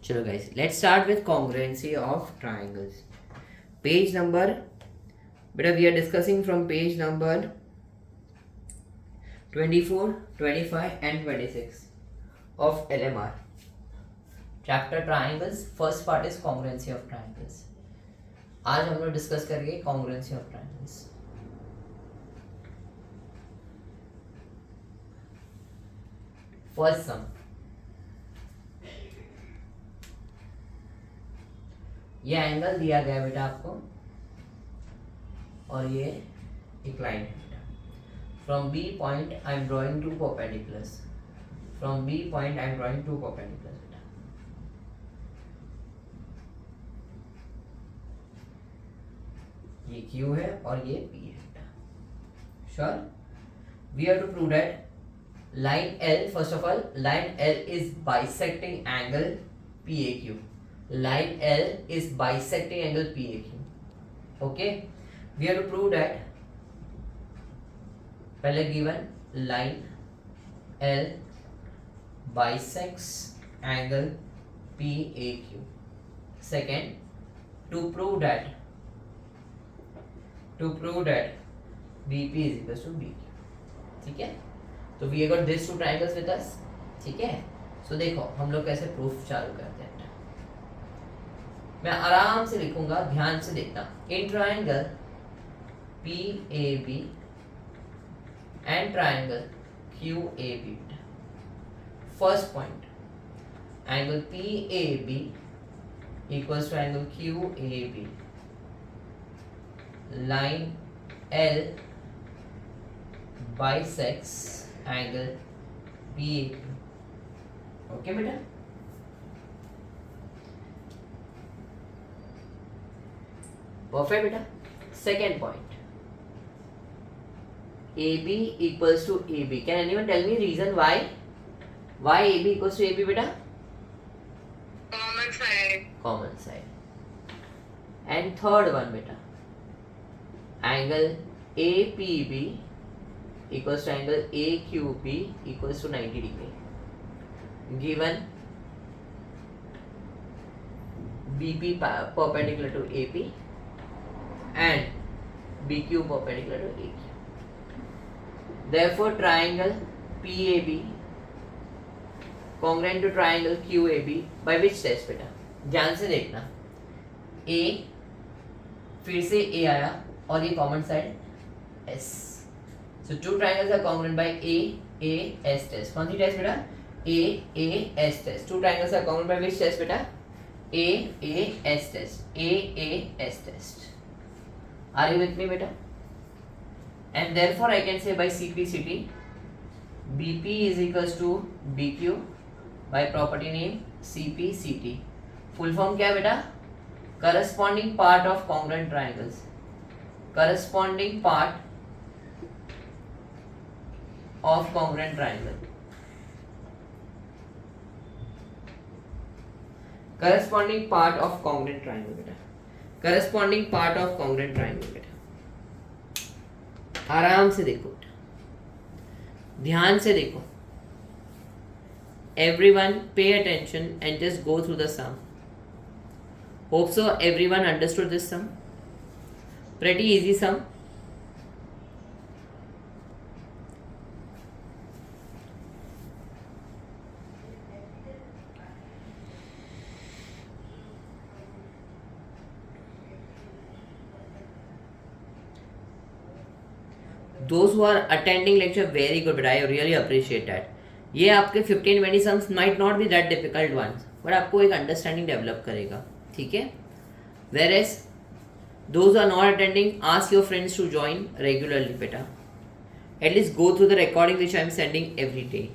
चलो guys, let's start with congruency of triangles. Page number, बेटा we are discussing from page number 24, 25 and 26 of LMR. Chapter triangles. First part is congruency of triangles. आज हम लोग discuss करेंगे congruency of triangles. First sum. ये angle दिया गया बेटा आपको और ये एक लाइन है बेटा. From B point I am drawing two perpendiculars. From B point I am drawing two perpendiculars बेटा. ये Q है और ये P है बेटा. Sure. We have to prove that line L, first of all, line L is bisecting angle PAQ. Line L is bisecting angle PAQ. Okay, we have to prove that पहले given line L bisects angle PAQ. Second, to prove that BP is equals to BQ. ठीक है, तो we got this two triangles with us. ठीक है, सो देखो हम लोग कैसे प्रूफ चालू करते हैं. मैं आराम से लिखूंगा, ध्यान से देखना. In triangle PAB and triangle QAB, first point angle PAB equals to angle QAB. Line L bisects angle PAQ. Okay बेटा, परफेक्ट बेटा. Second point AB equals to AB. Can anyone tell me reason why AB equals to AB बेटा? Common side. And third one बेटा, angle APB equals to angle AQB equals to 90 degree. Given BP perpendicular to AP and BQ perpendicular to AQ. Therefore, triangle PAB congruent to triangle QAB by which test बेटा? ध्यान से देखना. A, फिर से A आया और ये common side S. So two triangles are congruent by AS test. कौन सी टेस्ट बेटा? AS test. Two triangles are congruent by which test बेटा? AS test. AS test. Are you with me बेटा? And therefore I can say by CP/CT, BP is equals to BQ by property name CP/CT. Full form क्या है बेटा? Corresponding part of congruent triangles. Corresponding part of congruent triangle. Corresponding part of congruent triangle बेटा. Corresponding part of congruent triangle बेटा. आराम से देखो, ध्यान से देखो. Everyone pay attention and just go through the sum. Hope so everyone understood this sum. Pretty easy sum. Those who are attending lecture, very good, but I really appreciate that. ये आपके 15-20 sums might not be that difficult ones, but आपको एक understanding develop करेगा. ठीक है. Whereas those who are not attending, ask your friends to join regularly बेटा. At least go through the recording which I am sending every day.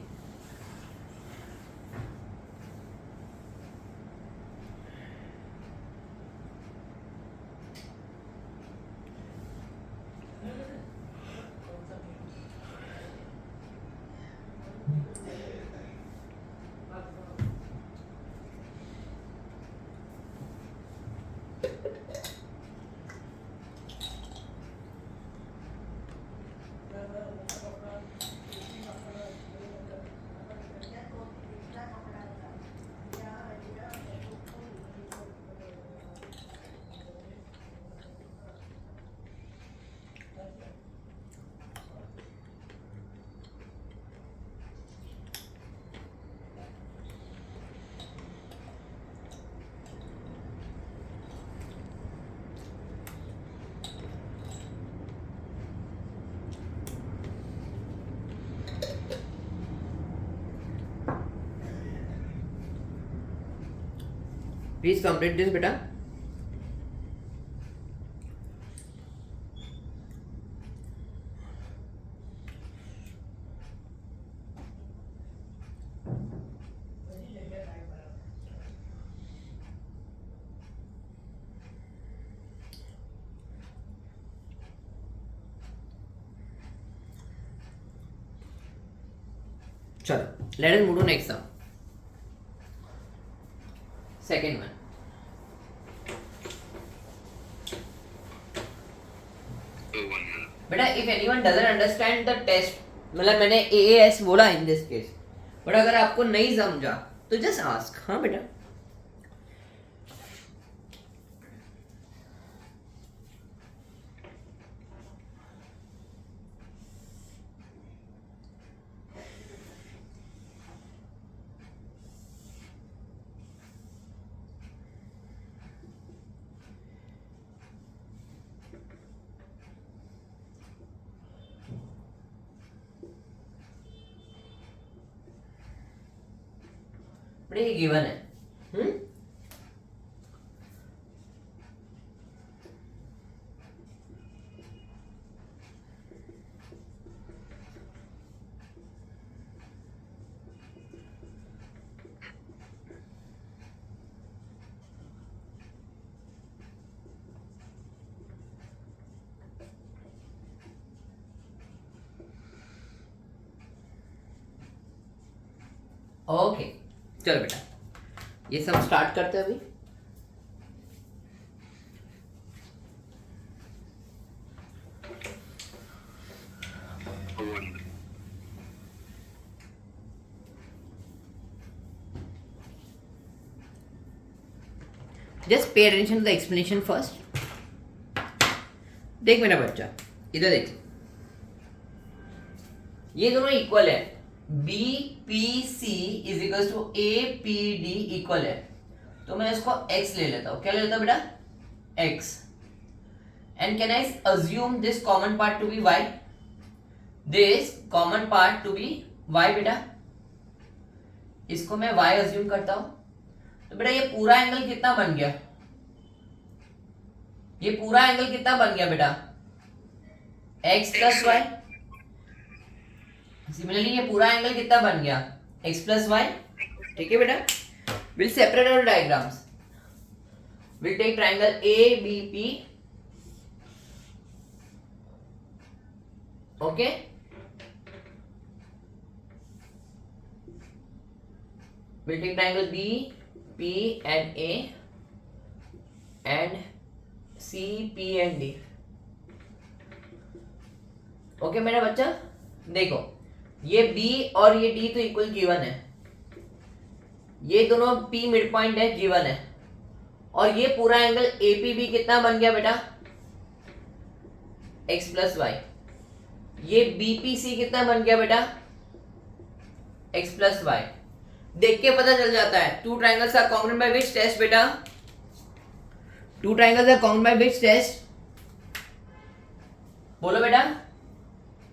Please complete this बेटा. चलो, let us move to next sum. Second one. बेटा if anyone doesn't understand the test, मतलब मैंने AAS बोला in this case, but अगर आपको नहीं समझा तो just ask. हाँ बेटा. ये गिवन है. ओके, चलो बेटा ये सब स्टार्ट करते हैं अभी. Just pay attention to the explanation first. देख मेरा बच्चा, इधर देख, ये दोनों इक्वल है. B P C is equal to A P D equal है, तो मैं इसको x ले लेता हूं. क्या ले लेता हूं बेटा? x. And can I assume this common part to be y? This common part to be y बेटा. इसको मैं y अज्यूम करता हूं. तो बेटा ये पूरा एंगल कितना बन गया? ये पूरा एंगल कितना बन गया बेटा? x plus y. सिमिलरली ये पूरा एंगल कितना बन गया? x plus y. ठीक है बेटा. Will separate our diagrams. Will take triangle A B P. Okay, will take triangle B P and A and C P and D. Okay मेरा बच्चा, देखो ये B और ये D तो इक्वल गिवन है. ये दोनों P मिड पॉइंट है, गिवन है. और ये पूरा एंगल APB कितना बन गया बेटा? x plus y. ये BPC कितना बन गया बेटा? x plus y. देख के पता चल जाता है. Two triangles are congruent by which test बेटा? Two triangles are congruent by which test? बोलो बेटा.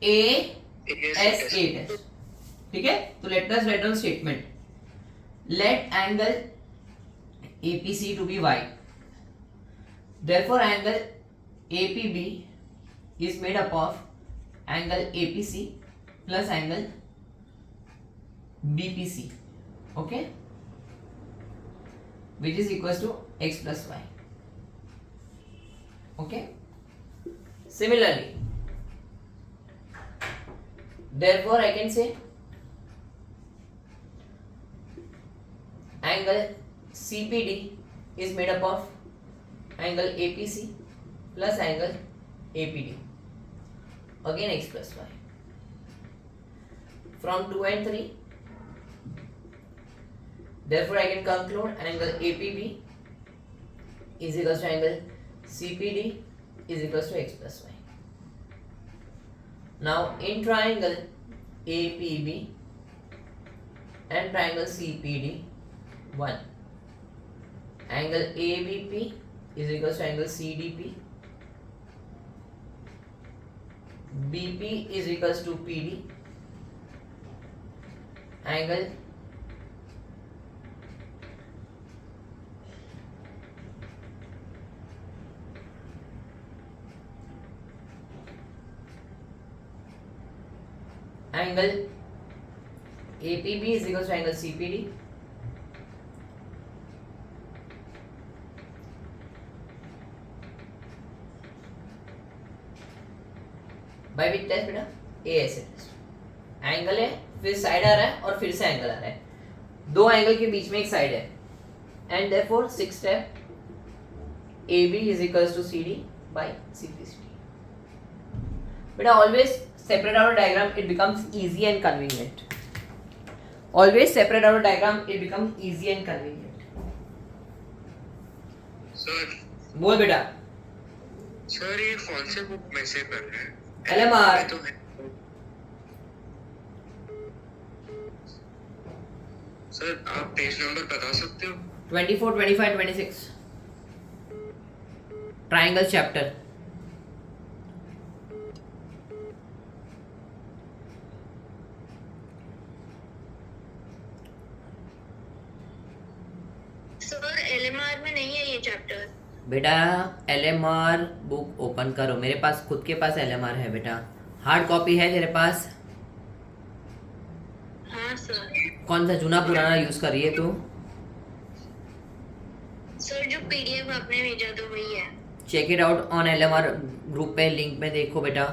ASA test. ठीक है, तो let us write down statement. Let angle APC to be y. Therefore angle APB is made up of angle APC plus angle BPC. Okay, which is equals to x plus y. Okay, similarly, therefore I can say angle CPD is made up of angle APC plus angle APD, again x plus y. From 2 and 3, therefore I can conclude angle APB is equals to angle CPD is equals to x plus y. Now in triangle APB and triangle CPD, 1, angle ABP is equals to angle CDP, BP is equals to PD, angle angle APB is equal to angle CPD. By which test बेटा? ASA test. Angle है, फिर side आ रहा है और फिर से angle आ रहा है. दो एंगल के बीच में एक साइड है. And therefore six step AB is equals to CD by CPCD. बेटा always separate out a diagram, it becomes easy and convenient. Always separate out a diagram, it becomes easy and convenient. Sir बोल बेटा. Sir ये कौन से book में से कर रहे हैं? LMR. तो है सर, आप पेज नंबर बता सकते हो? 24, 25, 26. Triangle chapter. सर एलएमआर में नहीं है ये चैप्टर. बेटा LMR बुक ओपन करो. मेरे पास खुद के पास LMR है बेटा. हार्ड कॉपी है तेरे पास? हाँ सर. कौन सा जूना पुराना यूज कर रही है तू? सर जो पीडीएफ आपने भेजा तो वही है. Check it out on LMR group पे, लिंक में देखो बेटा.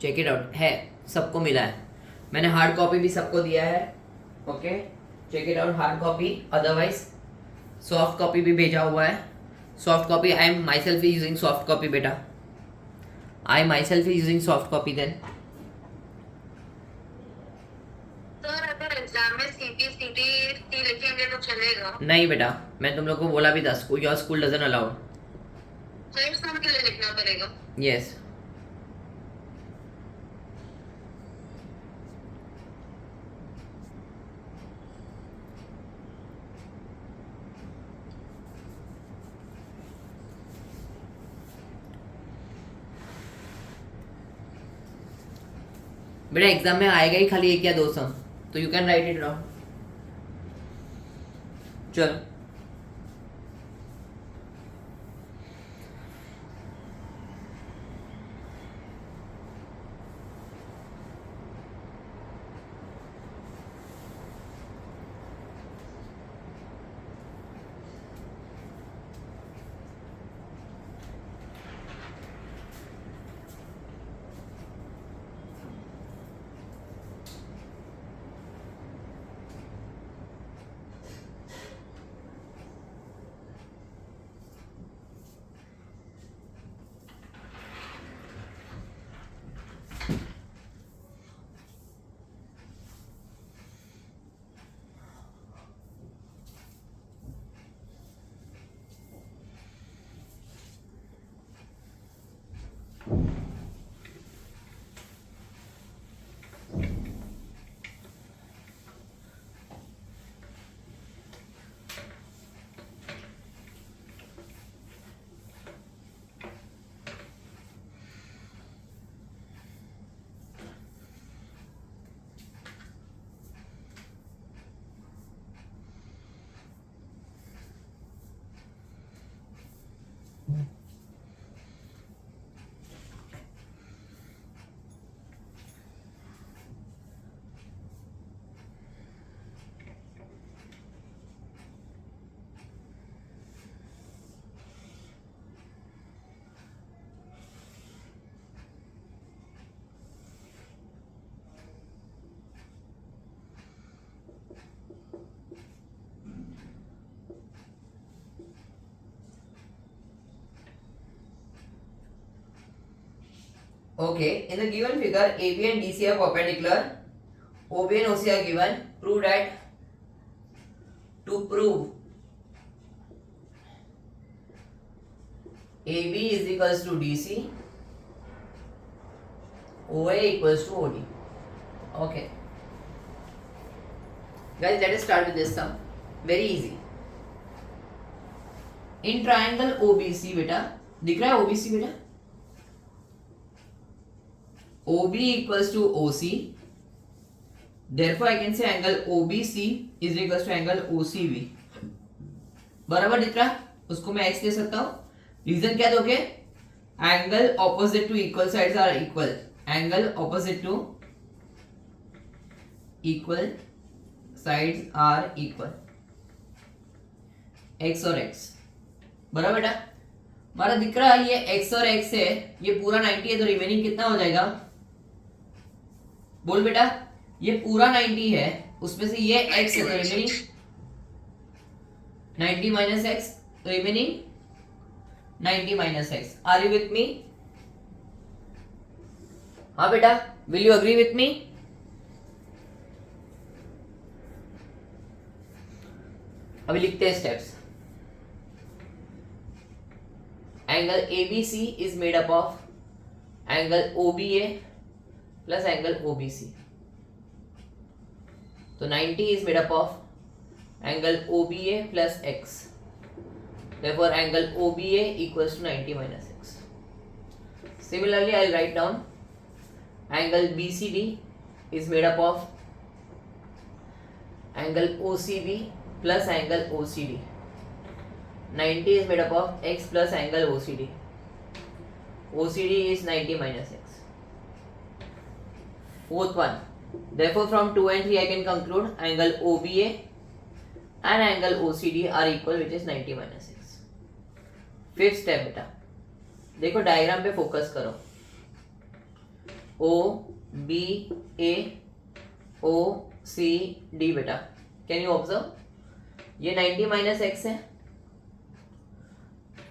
Check it out. है, सबको मिला है. मैंने हार्ड कॉपी भी सबको दिया है. Okay, check it out hard copy. Otherwise soft copy भी भेजा हुआ है. Soft copy I am myself using soft copy बेटा. I myself using soft copy. Then sir अगर एग्जाम में सीपीसीटी लिखेंगे तो चलेगा? नहीं बेटा, मैं तुम लोग को बोला भी था, your school doesn't allow. Five sum के लिए लिखना पड़ेगा. यस. बेटा एग्जाम में आएगा ही खाली एक या दो सम, तो you can write it down. चलो. Okay, in the given figure, AB and DC are perpendicular. OB and OC are given. Prove that. To prove AB is equals to DC, OA equals to OD. Okay. Guys, let us start with this sum. Very easy. In triangle OBC बेटा, दिख रहा है OBC बेटा? OB equals to OC. Therefore, I can say angle OBC is equals to angle OCB. बराबर दिख रहा, उसको मैं x दे सकता हूं। रीजन क्या दोगे, angle opposite to equal sides are equal, angle opposite to equal sides are equal, x और x, बराबर बेटा। हमारा दिख रहा है ये x और x है, ये पूरा 90 है, तो रिमेनिंग कितना हो जाएगा, बोल बेटा। ये पूरा 90 है, उसमें से ये x है, तो remaining 90 minus x, remaining 90 minus x. Are you with me? हाँ बेटा, will you agree with me? अभी लिखते हैं steps. Angle ABC is made up of angle OBA plus angle OBC, तो 90 is made up of angle OBA plus x. Therefore, angle OBA equals to 90 minus x. Similarly, I'll write down angle BCD is made up of angle OCB plus angle OCD. 90 is made up of x plus angle OCD. OCD is 90 minus x. Fourth one. Therefore, from 2 and 3 I can conclude angle OBA and angle OCD are equal, which is 90 minus x. Fifth step बेटा, देखो diagram पे focus करो। OBA OCD बेटा, can you observe, ये 90 minus x है,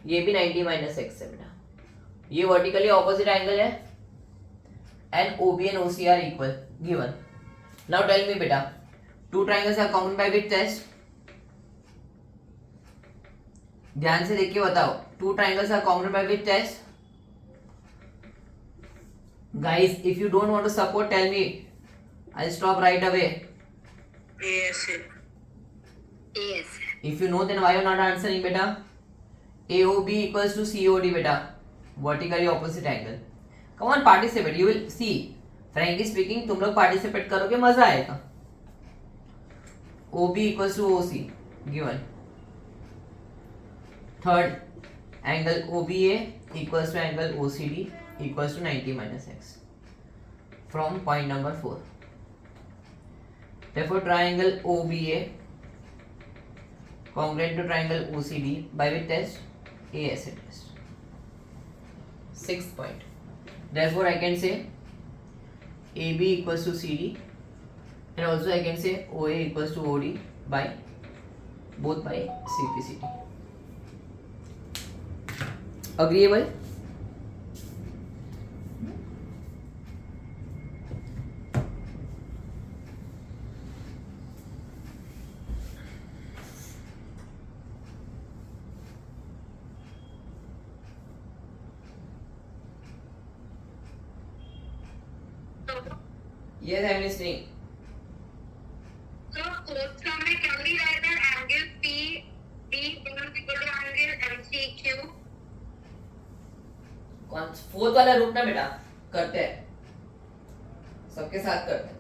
ये भी 90 minus x है बेटा, ये वर्टिकली ऑपोजिट एंगल है, and OB and OC are equal given. Now tell me beta, two triangles are common by which test? ध्यान से देख के बताओ, two triangles are common by which test? Guys, if you don't want to support, tell me, I'll stop right away. ASA. If you know, then why you not answering beta? AOB equals to COD beta, vertically opposite angle. Come on, participate. You will see. Frankly speaking, तुम लोग participate करोगे, मजा आएगा. OB equals to OC given. Third, angle OBA equals to angle OCD equals to 90 minus x. From point number 4. Therefore, triangle OBA congruent to triangle OCD by which test? ASA test. Sixth point. Therefore, I can say AB equals to CD, and also I can say OA equals to OD by both by CPCD. Agreeable? Yes, I am listening. So, fourth term में can we write that angle PD is equal to angle MCQ? कौन fourth वाला root ना बेटा, करते हैं, सबके साथ करते हैं।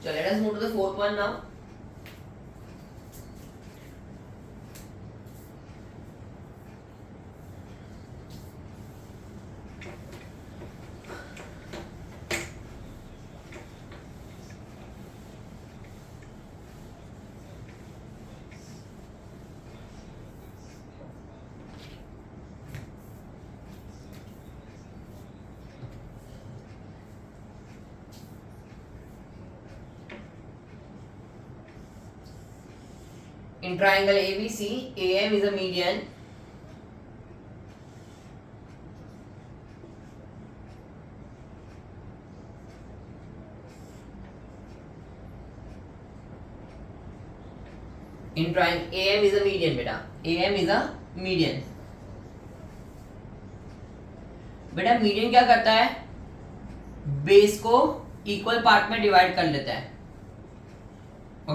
So let us move to the fourth one now. In triangle ABC, AM is a median. In triangle AM is a median बेटा. AM is a median. बेटा मीडियन क्या करता है? बेस को इक्वल पार्ट में डिवाइड कर लेता है.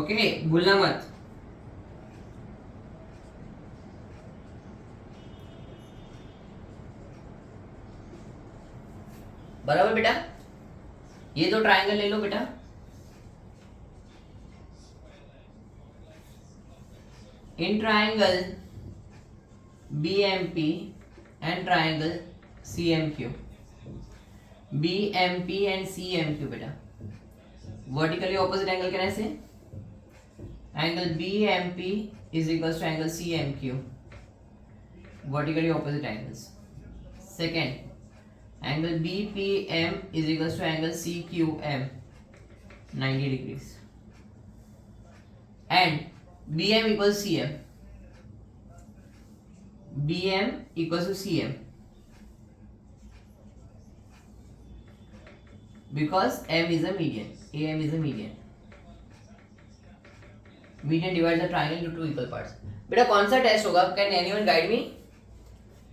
ओके, भूलना मत. बराबर बेटा. ये दो ट्रायंगल ले लो बेटा. In triangle BMP and triangle CMQ, BMP and CMQ बेटा, vertically opposite angle can I say? Angle BMP is equals to angle CMQ, vertically opposite angles. Second, angle BPM is equals to angle CQM, 90 degrees. And BM equals CM. BM equals to CM. Because M is a median. AM is a median. Median divides the triangle into two equal parts. बेटा कौन सा test होगा? Can anyone guide me?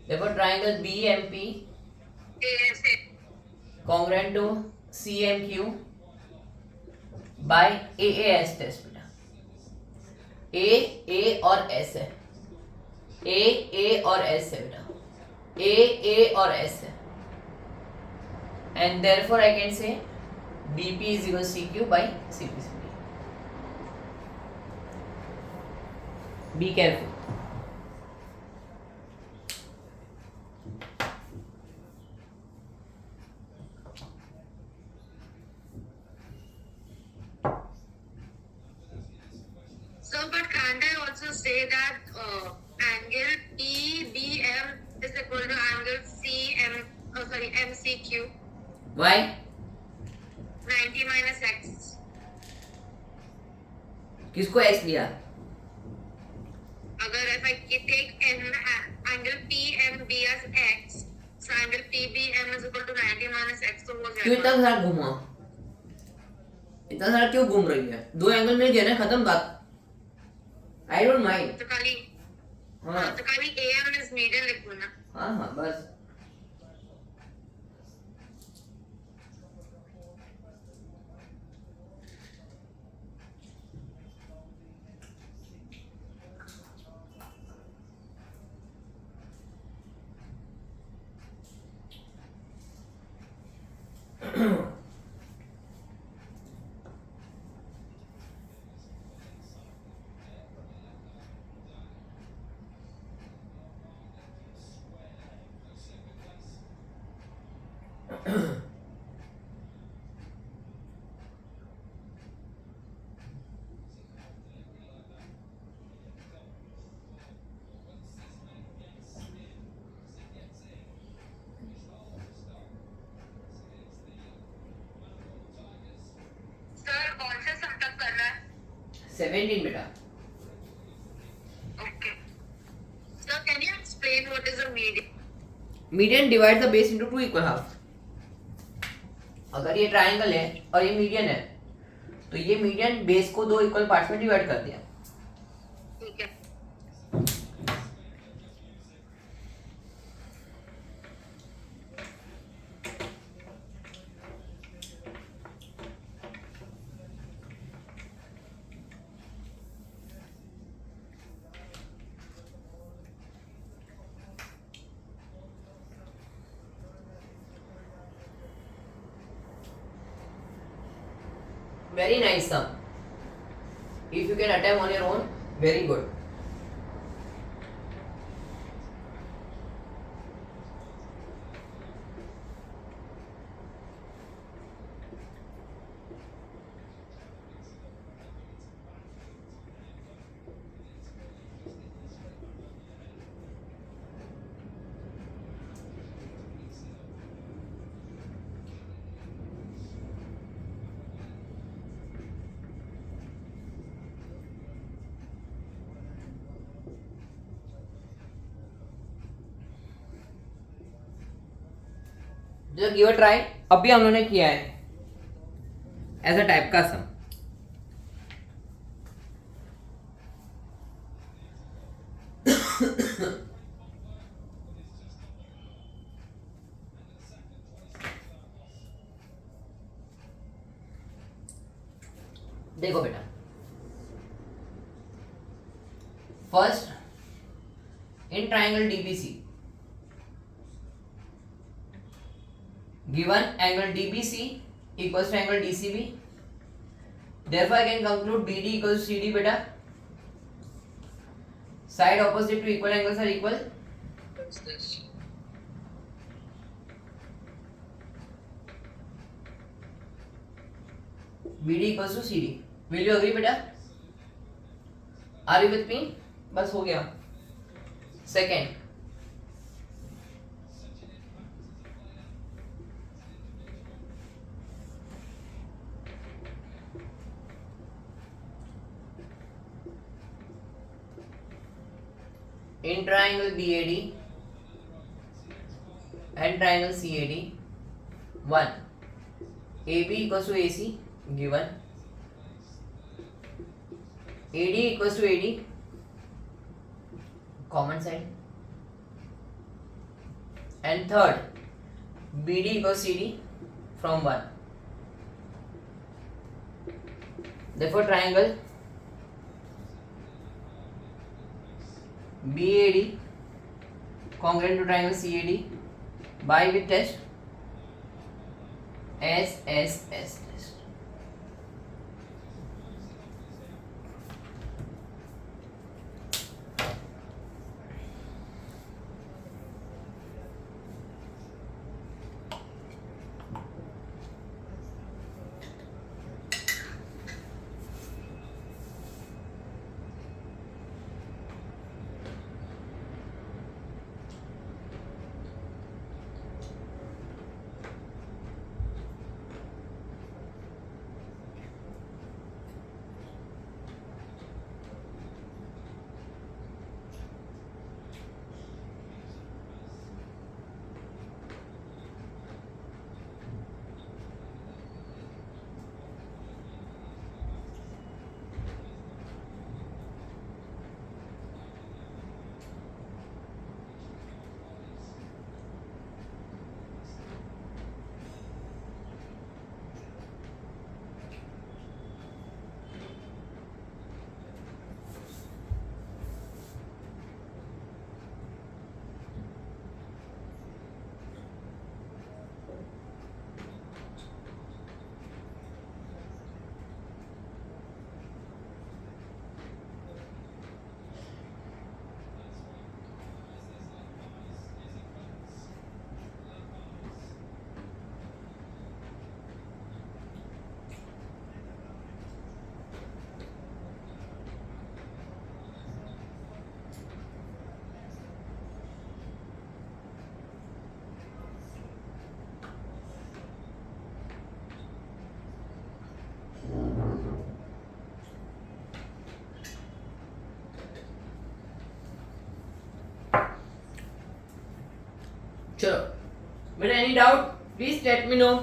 Therefore triangle BMP congruent to CMQ by AAS test. ए और S है. ए और S है बेटा. ए और एस है. And therefore I can say BP is equal C Q by C P. Be careful. Say that angle PBM is equal to angle MCQ. Why? 90 minus x. किसको x लिया? अगर if I take angle PMB as x, so angle PBM is equal to 90 minus x, तो वो क्यों इतना सारा घूमा? इतना सारा क्यों घूम रही है? दो एंगल मिल गया ना, खत्म बात. I don't mind. तो खाली AM is median लिखो ना. हाँ बस. सर कौन से सम तक कर रहा है? 17 बेटा. Okay. So can you explain what is a median? Median divide the base into two equal half. अगर ये ट्रायंगल है और ये मीडियन है तो ये मीडियन बेस को दो इक्वल पार्ट्स में डिवाइड कर दिया. ठीक है. Very nice sum. If you can attempt on your own, very good. जो गिव अ ट्राई अभी हम लोगों ने किया है ऐसा टाइप का सम। देखो बेटा, first in triangle DBC given angle DBC equals to angle DCB, therefore I can conclude BD equals to CD beta. Side opposite to equal angles are equal. What's this? BD equals to CD. Will you agree beta? Are you with me? बस हो गया। Second, in triangle BAD and triangle CAD, 1 AB equals to AC given, AD equals to AD, common side, and third BD equals CD from 1. Therefore triangle BAD congruent to triangle CAD by with test S test. चलो बेटा, any doubt please let me know.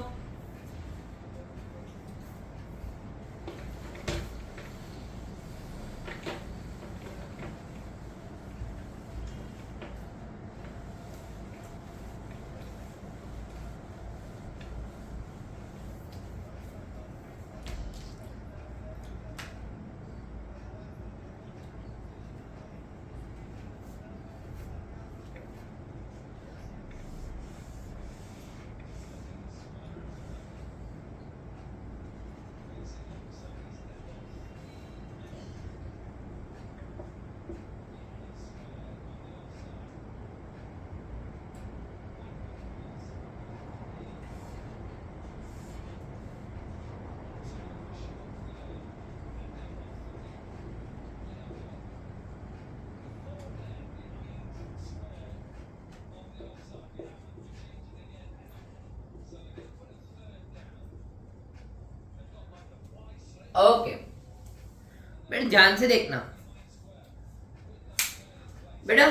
Okay बेटा ध्यान से देखना बेटा,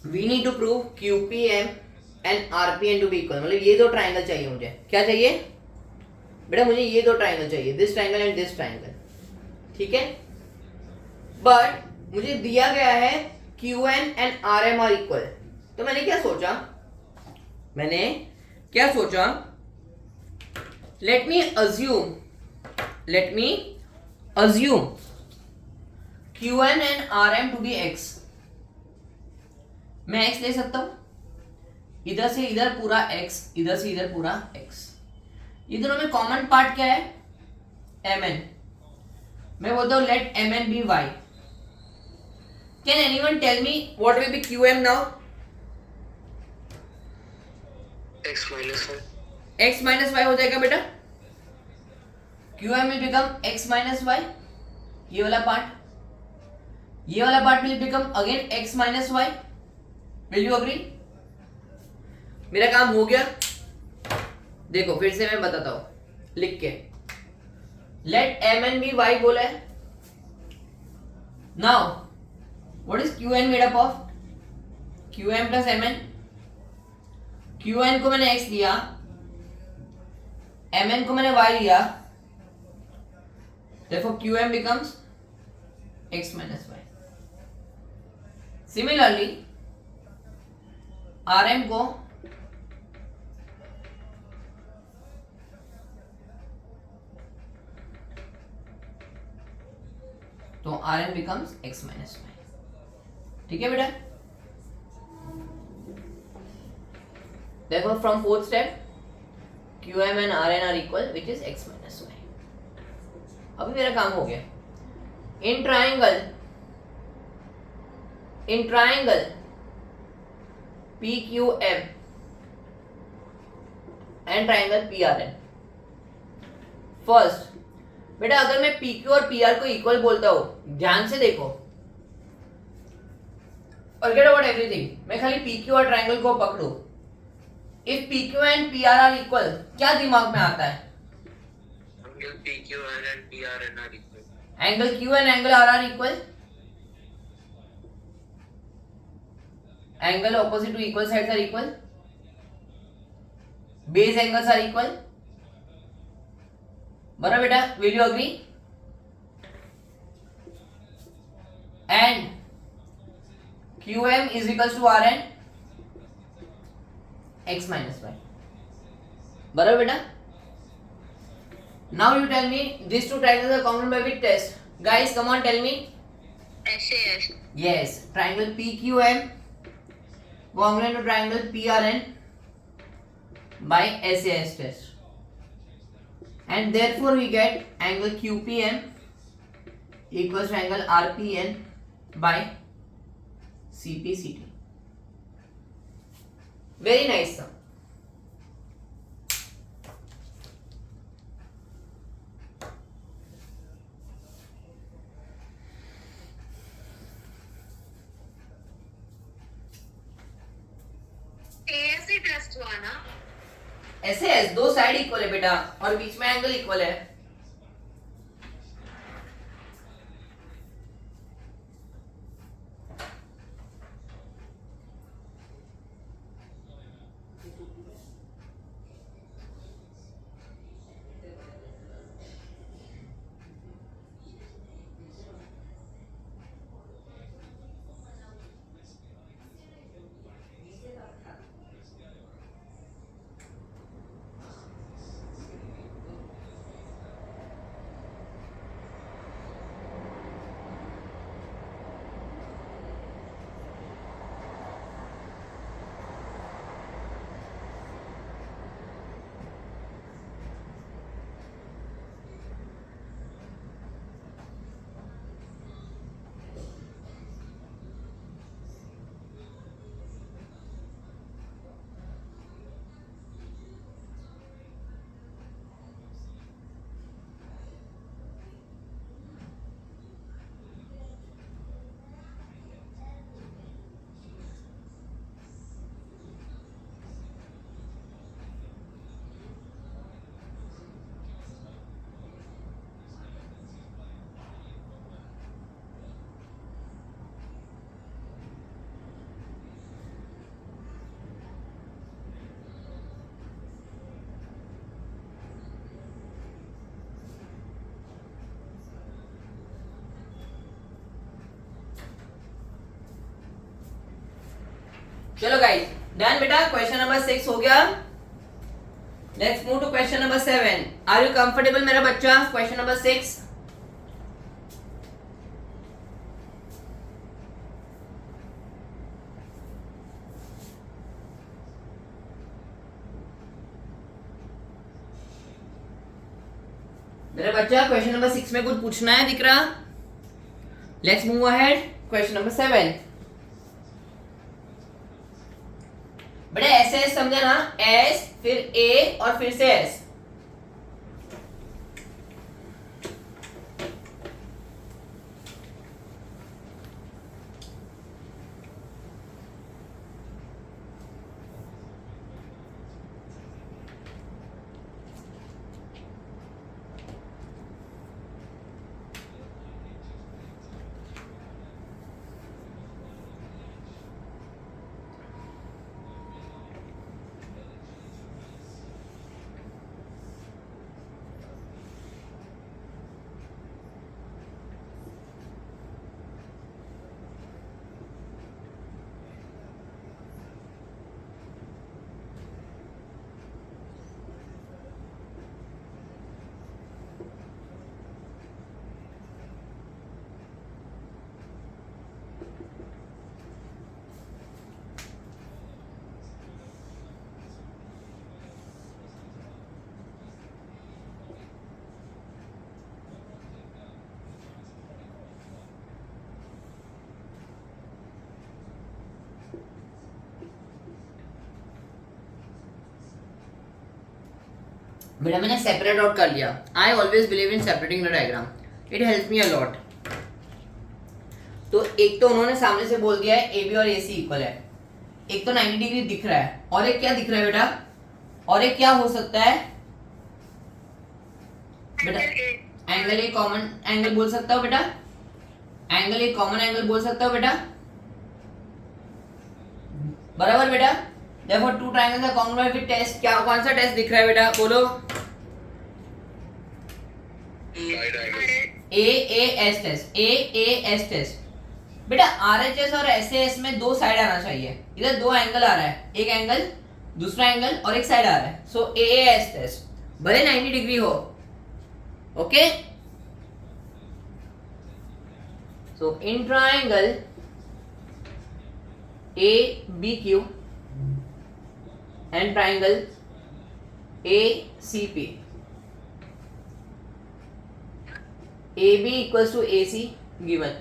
we need to prove QPM and RPN to be equal, मतलब ये दो ट्राइंगल चाहिए मुझे। क्या चाहिए बेटा? मुझे ये दो ट्राइंगल चाहिए, this triangle and this triangle, ठीक है। बट मुझे दिया गया है QN and RM are equal. तो मैंने क्या सोचा, let me assume QN and RM to be x। मैं x ले सकता हूं, इधर से इधर पूरा x, इधर से इधर पूरा x। ये दोनों में कॉमन पार्ट क्या है? mn। मैं बोलता हूं let mn be y। Can anyone tell me what will be QM now? x minus 1. x minus y हो जाएगा बेटा। QM will become x minus y, ये वाला part will become again x minus y. Will you agree? मेरा काम हो गया। देखो फिर से मैं बताता हूं लिख के, लेट mn बी y बोला है। Now what is QN made up of? QM plus mn। QN को मैंने x लिया, mn को मैंने y लिया, therefore QM becomes x minus y। Similarly RM को तो RM becomes x minus y, ठीक है बेटा। Therefore from fourth step QM and RN are equal, which is x minus y। अभी मेरा काम हो गया। In triangle PQM and triangle PRN। First बेटा अगर मैं PQ और PR को इक्वल बोलता हूं, ध्यान से देखो, forget about everything, मैं खाली PQ और ट्राइंगल को पकड़ू। If PQ and PR are equal, क्या दिमाग में आता है? Angle PQN and PRN are equal. Angle Q and angle R are equal. Angle opposite to equal sides are equal. Base angles are equal. बराबर बेटा, will you agree? And QM is equals to RN x minus y। बराबर बेटा। Now you tell me these two triangles are common by which test? Guys, come on, tell me. SAS. Yes, triangle PQM congruent to triangle PRN by SAS test, and therefore we get angle QPM equals to angle RPN by CPCT। Very nice sir। SAS he test हुआ ना? ऐसे दो side equal है बेटा और बीच में angle equal है। चलो गाइस, डन बेटा, क्वेश्चन नंबर 6 हो गया. Let's move to question number 7. Are you comfortable मेरा बच्चा? Question number 6. मेरा बच्चा क्वेश्चन नंबर 6 में कुछ पूछना है दिख रहा? Let's move ahead. Question number 7. बेटा ऐसे समझा ना, एस फिर ए और फिर से एस. बेटा मैंने सेपरेट आउट कर लिया. I always believe in separating the diagram, it help me a lot. तो एक तो उन्होंने सामने से बोल दिया है ए बी और ए सी इक्वल है. एक तो 90 डिग्री दिख रहा है, और एक क्या दिख रहा है बेटा? और एक क्या हो सकता है बेटा? एंगल ए कॉमन एंगल बोल सकता हो बेटा? एंगल ए कॉमन एंगल बोल सकता हो बेटा? बराबर बेटा. Therefore two triangles are congruent with test. क्या कौन सा टेस्ट दिख रहा है बेटा? बोलो. Right angle. A A S test. A A S test. बेटा आरएचएस और एसएएस में दो साइड आना चाहिए. इधर दो एंगल आ रहा है, एक एंगल, दूसरा एंगल और एक साइड आ रहा है. सो ए ए एस टेस्ट भले 90 डिग्री हो. Okay. So in triangle A B Q and triangle ACP, AB equals to AC given.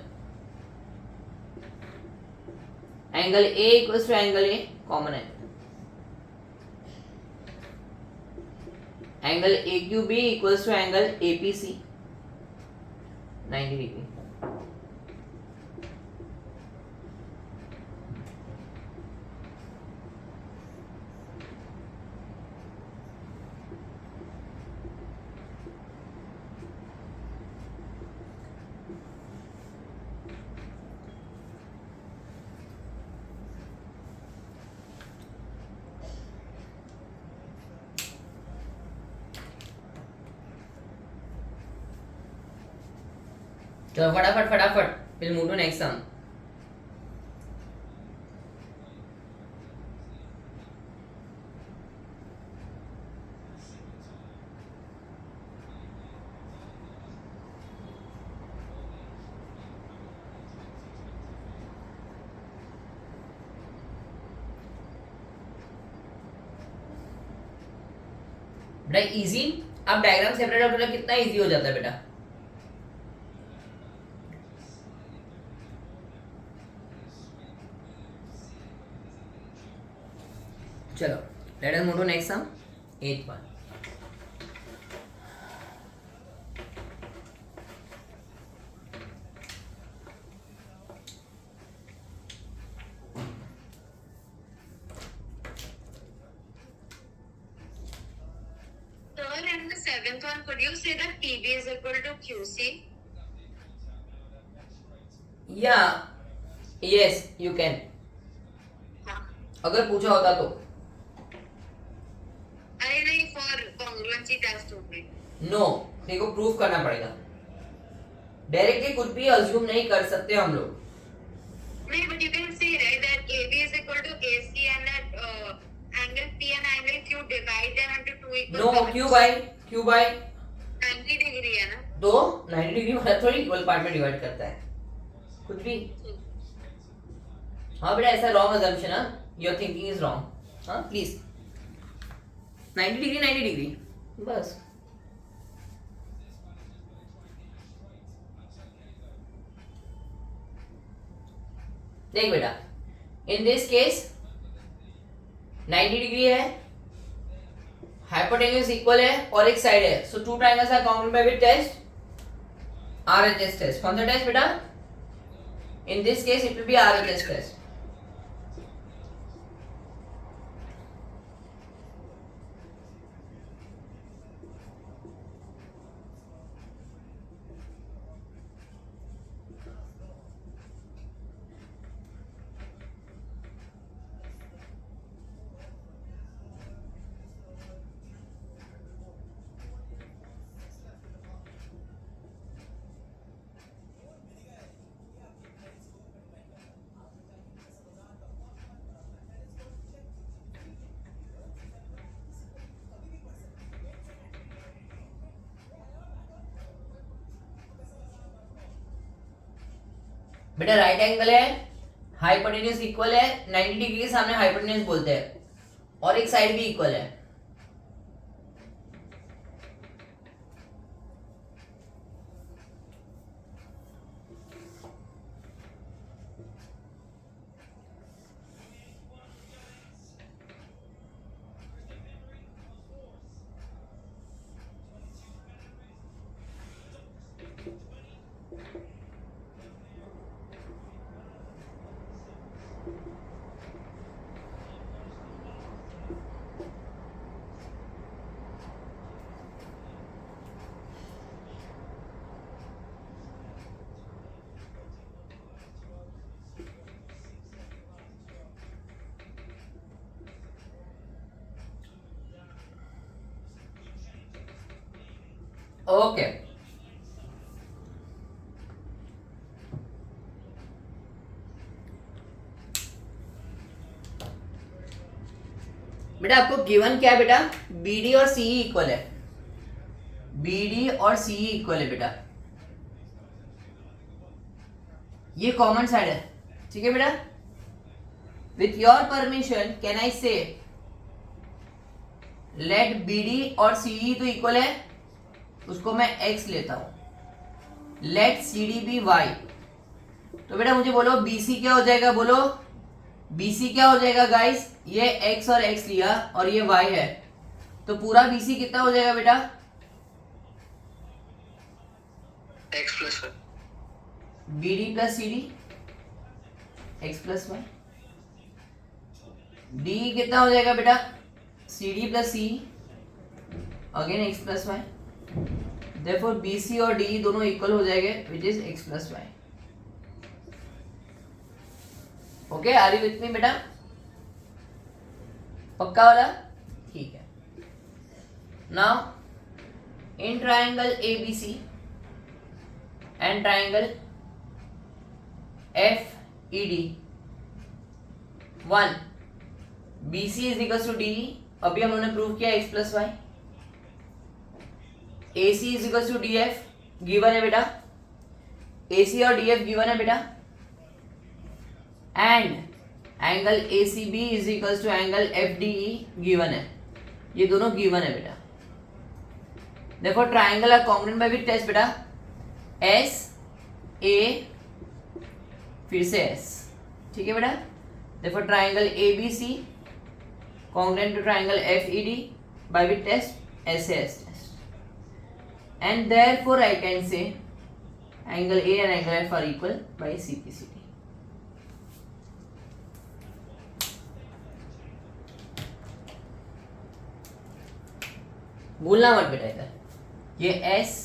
Angle A equals to angle A, common angle. Angle AQB equals to angle APC, 90 degree. चलो फटाफट फटाफट, we'll move to next sum. बेटा easy. अब diagram separate करना कितना easy हो जाता है बेटा? चलो let us move to next sum. 8th one. Third and the seventh one, could you say that PB is equal to QC? Yeah, yes you can. अगर पूछा होता तो. अरे नहीं, for congruency test only. No, देखो proof करना पड़ेगा. Directly कुछ भी अज्यूम नहीं कर सकते हम लोग. नहीं, but you can say right that AB is equal to AC C and angle Q, divide them into two equal no, parts. Q by 90 degree है ना? तो 90 डिग्री मतलब थोड़ी इक्वल पार्ट में डिवाइड करता है कुछ भी। हाँ बेटा ऐसा रॉन्ग अजम्पशन है, योर थिंकिंग इज रॉन्ग। हाँ प्लीज 90 डिग्री 90 डिग्री बस। देख बेटा इन दिस केस 90 डिग्री है, हाइपोटेन्यूज इक्वल है और एक साइड है, so two triangles are congruent by which test? RHS test. कौन सा टेस्ट बेटा? In this case it will be RHS test. बेटा राइट एंगल है, हाइपोटेन्यूज इक्वल है, 90 डिग्री के सामने हाइपोटेन्यूज बोलते हैं और एक साइड भी इक्वल है। ओके बेटा आपको गिवन क्या है बेटा? BD और CE इक्वल है, BD और CE इक्वल है बेटा, ये कॉमन साइड है, ठीक है बेटा। With your permission can I से लेट BD और CE तो इक्वल है, उसको मैं x लेता हूं, लेट CD बी y। तो बेटा मुझे बोलो BC क्या हो जाएगा? बोलो BC क्या हो जाएगा गाइस? ये x और x लिया और ये y है, तो पूरा BC कितना हो जाएगा बेटा? x plus 1। BD plus CD x plus y। D कितना हो जाएगा बेटा? CD प्लस C again x plus y। Therefore BC और D दोनों इक्वल हो जाएंगे which is x plus y। Okay are you with me बेटा? पक्का वाला? ठीक है। Now in triangle ABC and triangle FED 1 BC is equal to DE, अभी हम लोगों ने प्रूव किया x plus y. AC is equal to DF given है बेटा, AC और DF गिवन है बेटा, and angle ACB is equal to angle FDE given है, ये दोनों गिवन है बेटा। देखो triangle are congruent by which test बेटा? S A फिर से S, ठीक है बेटा। देखो triangle ABC congruent to triangle FED by which test? SAS test. And therefore I can say angle A and angle F are equal by CPCD. भूलना मत बेटा इधर, ये S,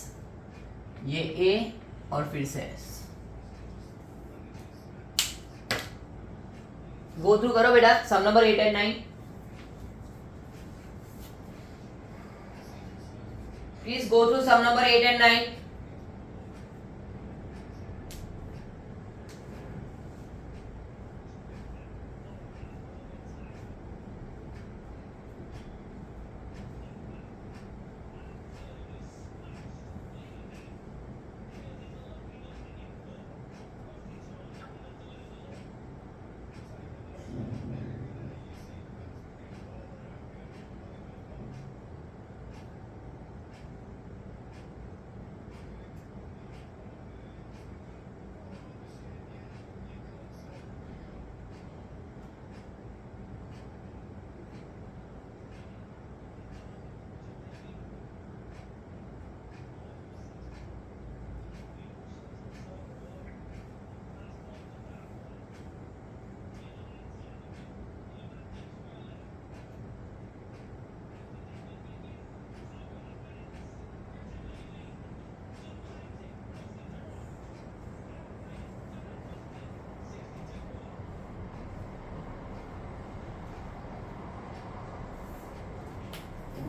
ये A और फिर से S। गो थ्रू करो बेटा सम number 8 and 9। Please go through sum number 8 and 9.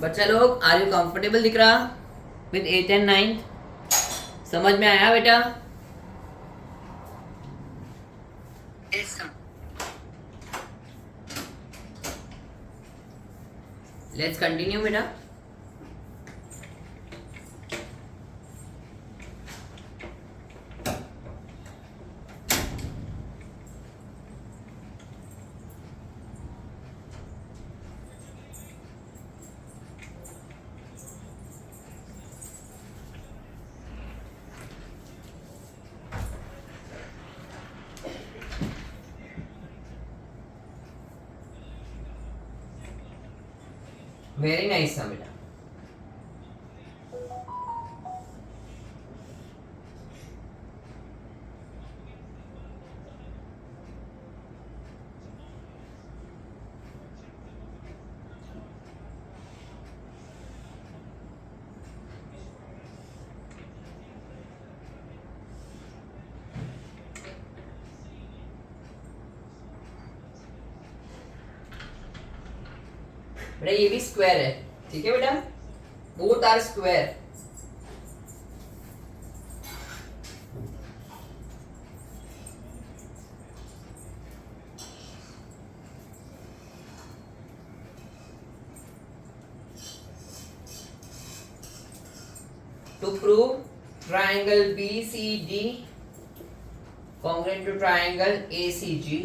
बच्चा लोग आर यू कंफर्टेबल दिख रहा विद 8th and 9th? समझ में आया बेटा? Yes, sir. लेट्स कंटिन्यू बेटा. वेरी नाइस था बेटा. बेटा ये भी स्क्वायर है, ठीक है बेटा, both are square. To prove triangle BCD congruent to triangle ACG,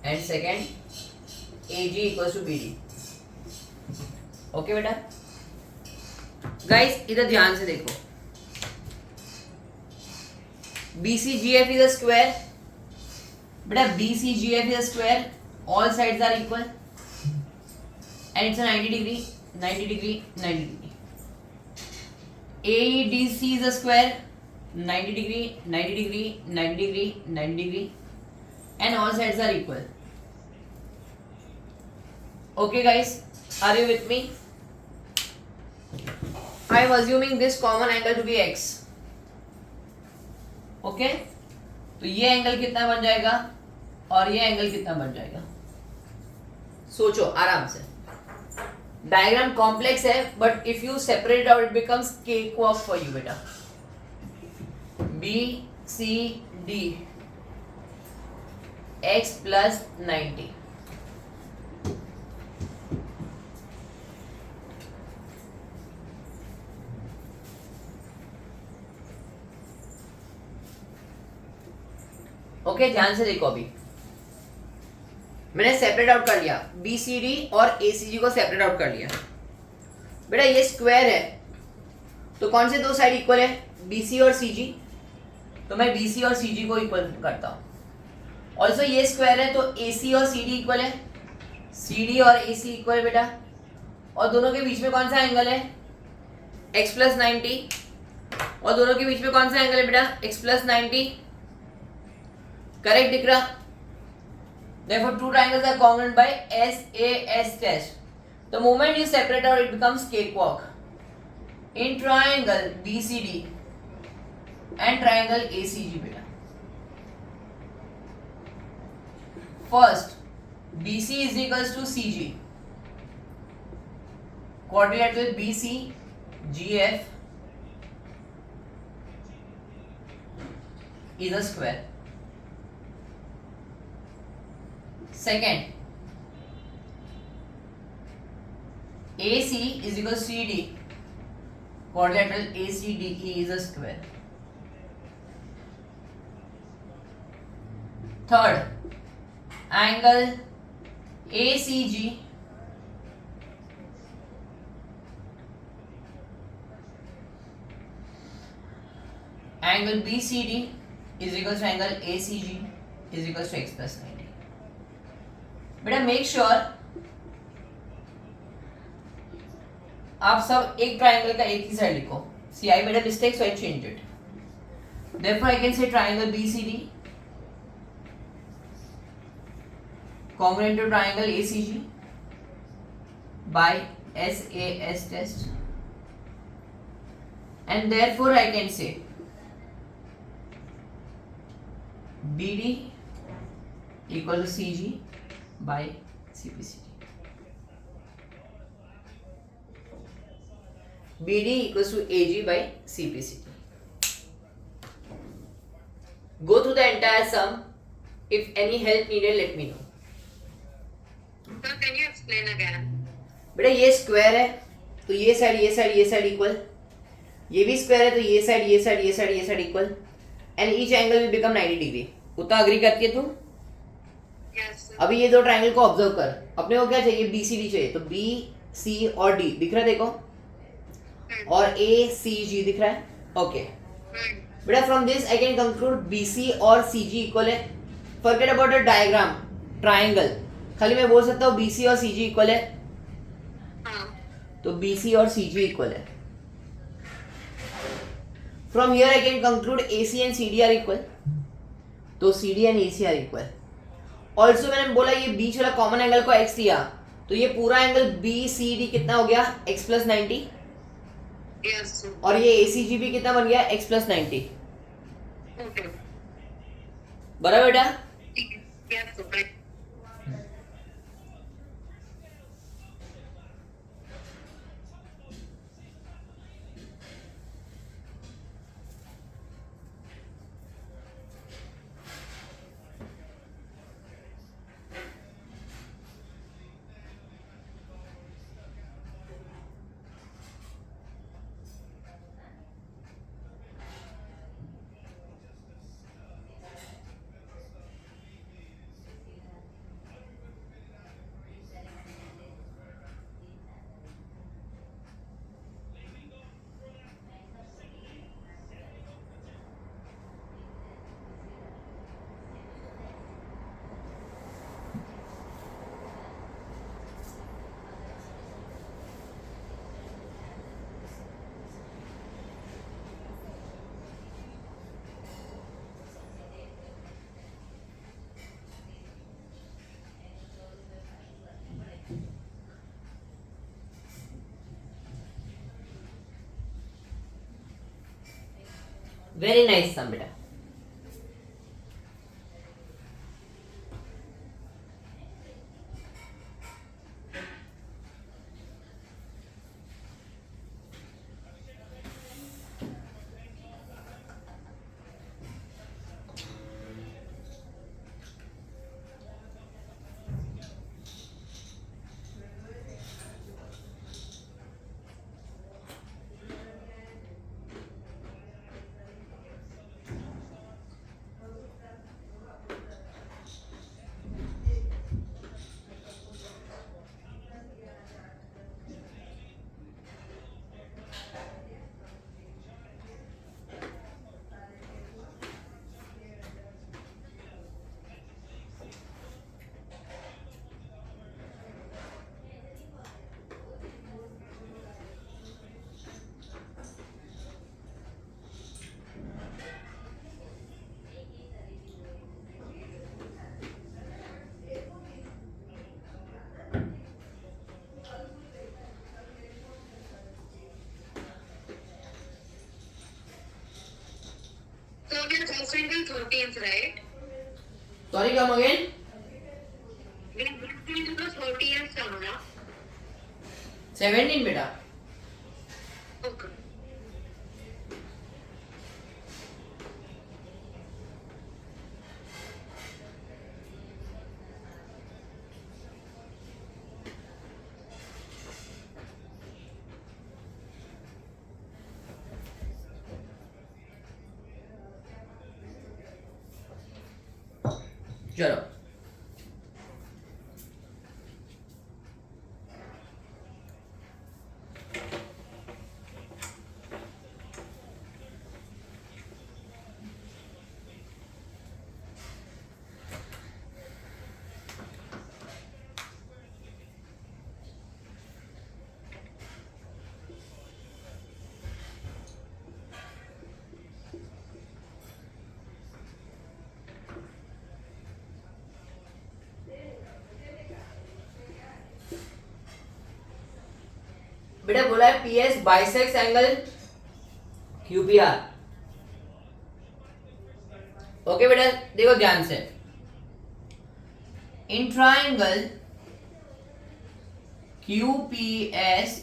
and second AG equals to BD. Okay बेटा. गाइस इधर ध्यान से देखो. BCGF is a square. बेटा BCGF is a square. All sides are equal. And it's a 90 degree, 90 degree, 90 degree. AEDC is a square. 90 degree, 90 degree, 90 degree, 90 degree. And all sides are equal. Okay guys, are you with me? I am assuming this common angle to be x. Okay? तो ये angle कितना बन जाएगा और ये angle कितना बन जाएगा? सोचो आराम से. डायग्राम कॉम्प्लेक्स है but if you separate out it becomes cake walk for you बेटा. BCD x plus 90. ओके ध्यान से देखो. अभी मैंने सेपरेट आउट कर लिया BCD और ACG को सेपरेट आउट कर लिया. बेटा ये स्क्वायर है तो कौन से दो साइड इक्वल है? BC और CG. तो मैं BC और CG को इक्वल करता हूं. ऑल्सो ये स्क्वायर है तो AC और CD इक्वल है. CD और AC इक्वल है बेटा. और दोनों के बीच में कौन सा एंगल है? x plus 90. और दोनों के बीच में कौन सा एंगल है बेटा? x plus 90. करेक्ट दिख रहा? Therefore two triangles are congruent by SAS test. The moment you separate out, it becomes cakewalk. In triangle BCD and triangle ACG beta. First, BC is equals to CG. Quadrilateral BCGF is a square. Second, AC is equal to CD. Quadrilateral ACDE is a square. Third, angle ACG angle BCD is equal to angle ACG is equal to x plus 90. बेटा make sure आप सब एक triangle का एक ही side लिखो. See I made a mistake so I change it. Therefore I can say triangle BCD congruent to triangle ACG by SAS test, and therefore I can say BD equal to CG by CPCD. BD equals to AG by CPCT. Go through the entire sum. If any help needed, let me know. Sir, can you explain again? बेटा ये square है तो ये side equal, ये भी square है तो ये side equal, and each angle will become 90 degree. उतना अग्री करती है तू? Yes, sir. अभी ये दो ट्रायंगल को ऑब्जर्व कर. अपने को क्या चाहिए? BCD चाहिए. तो B C और D दिख रहा है देखो, और ACG दिख रहा है. ओके बेटा, from this I can conclude BC और CG इक्वल है. Forget about the diagram triangle, खाली मैं बोल सकता हूँ BC और CG इक्वल है. हाँ. तो BC और CG इक्वल है. From here I can conclude AC and CD are equal. तो CD and AC are equal. Also मैंने बोला ये बीच वाला कॉमन एंगल को x लिया, तो ये पूरा एंगल BCD कितना हो गया? x plus 90. Yes, sir. और ये ACG भी कितना बन गया? x plus 90. Okay. बराबर बेटा? ठीक है. Yes, sir. Right. Very nice sum बेटा. So we are considering 13th, right? Sorry, come again. We are considering the 13th sum, na? 17 बेटा. Okay. चलो बेटा बोला है PS bisects angle QPR. Okay बेटा देखो ध्यान से. In triangle QPS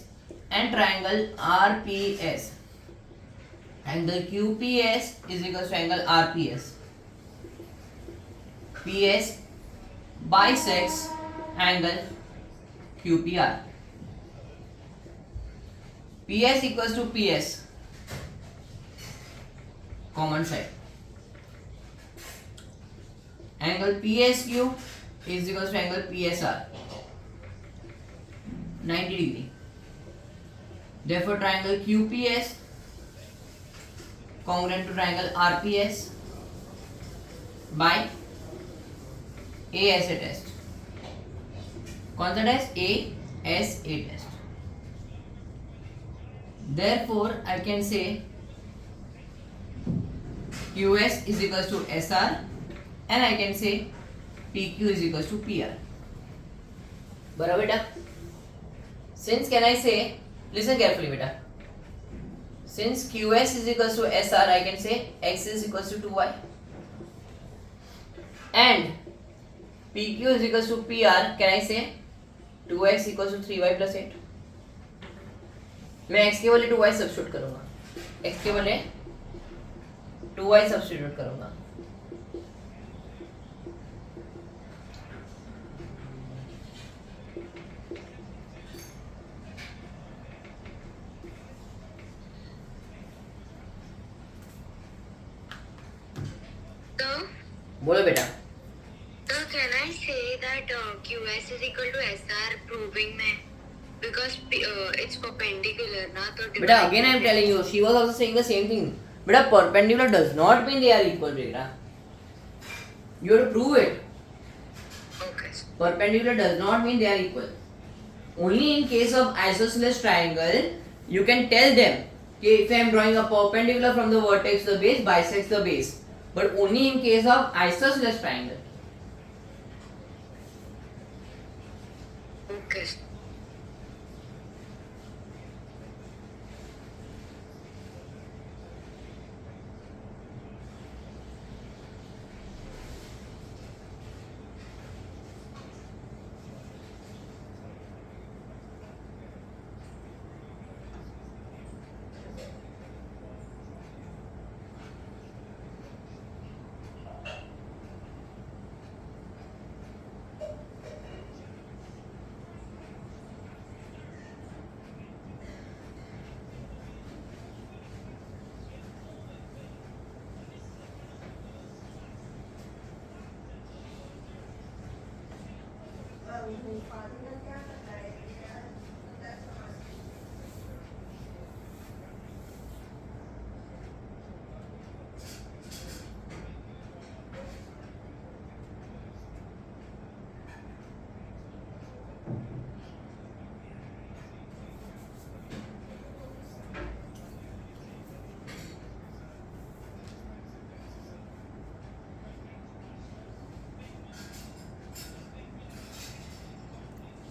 and triangle RPS. Angle QPS is equals to angle RPS. PS bisects angle QPR. PS equals to PS, common side. Angle PSQ is equals to angle PSR, 90 degree. Therefore triangle QPS congruent to triangle RPS by ASA test. कौन सा test? ASA test. Therefore I can say QS is equals to SR and I can say PQ is equals to PR. बराबर बेटा? Since can I say, listen carefully बेटा. Since QS is equals to SR, I can say X is equals to 2Y and PQ is equals to PR. Can I say 2X equals to 3Y plus 8? मैं X के बदले 2Y substitute करूंगा. X के बदले 2Y substitute करूंगा. So, बोलो बेटा. can I say that QS is equal to SR proving में because it's perpendicular ना तो बेटा again I am telling you, she was also saying the same thing. बेटा perpendicular does not mean they are equal बेटा. You have to prove it. Okay. Perpendicular does not mean they are equal. Only in case of isosceles triangle, you can tell them कि if I am drawing a perpendicular from the vertex to the base bisects the base. But only in case of isosceles triangle. Okay.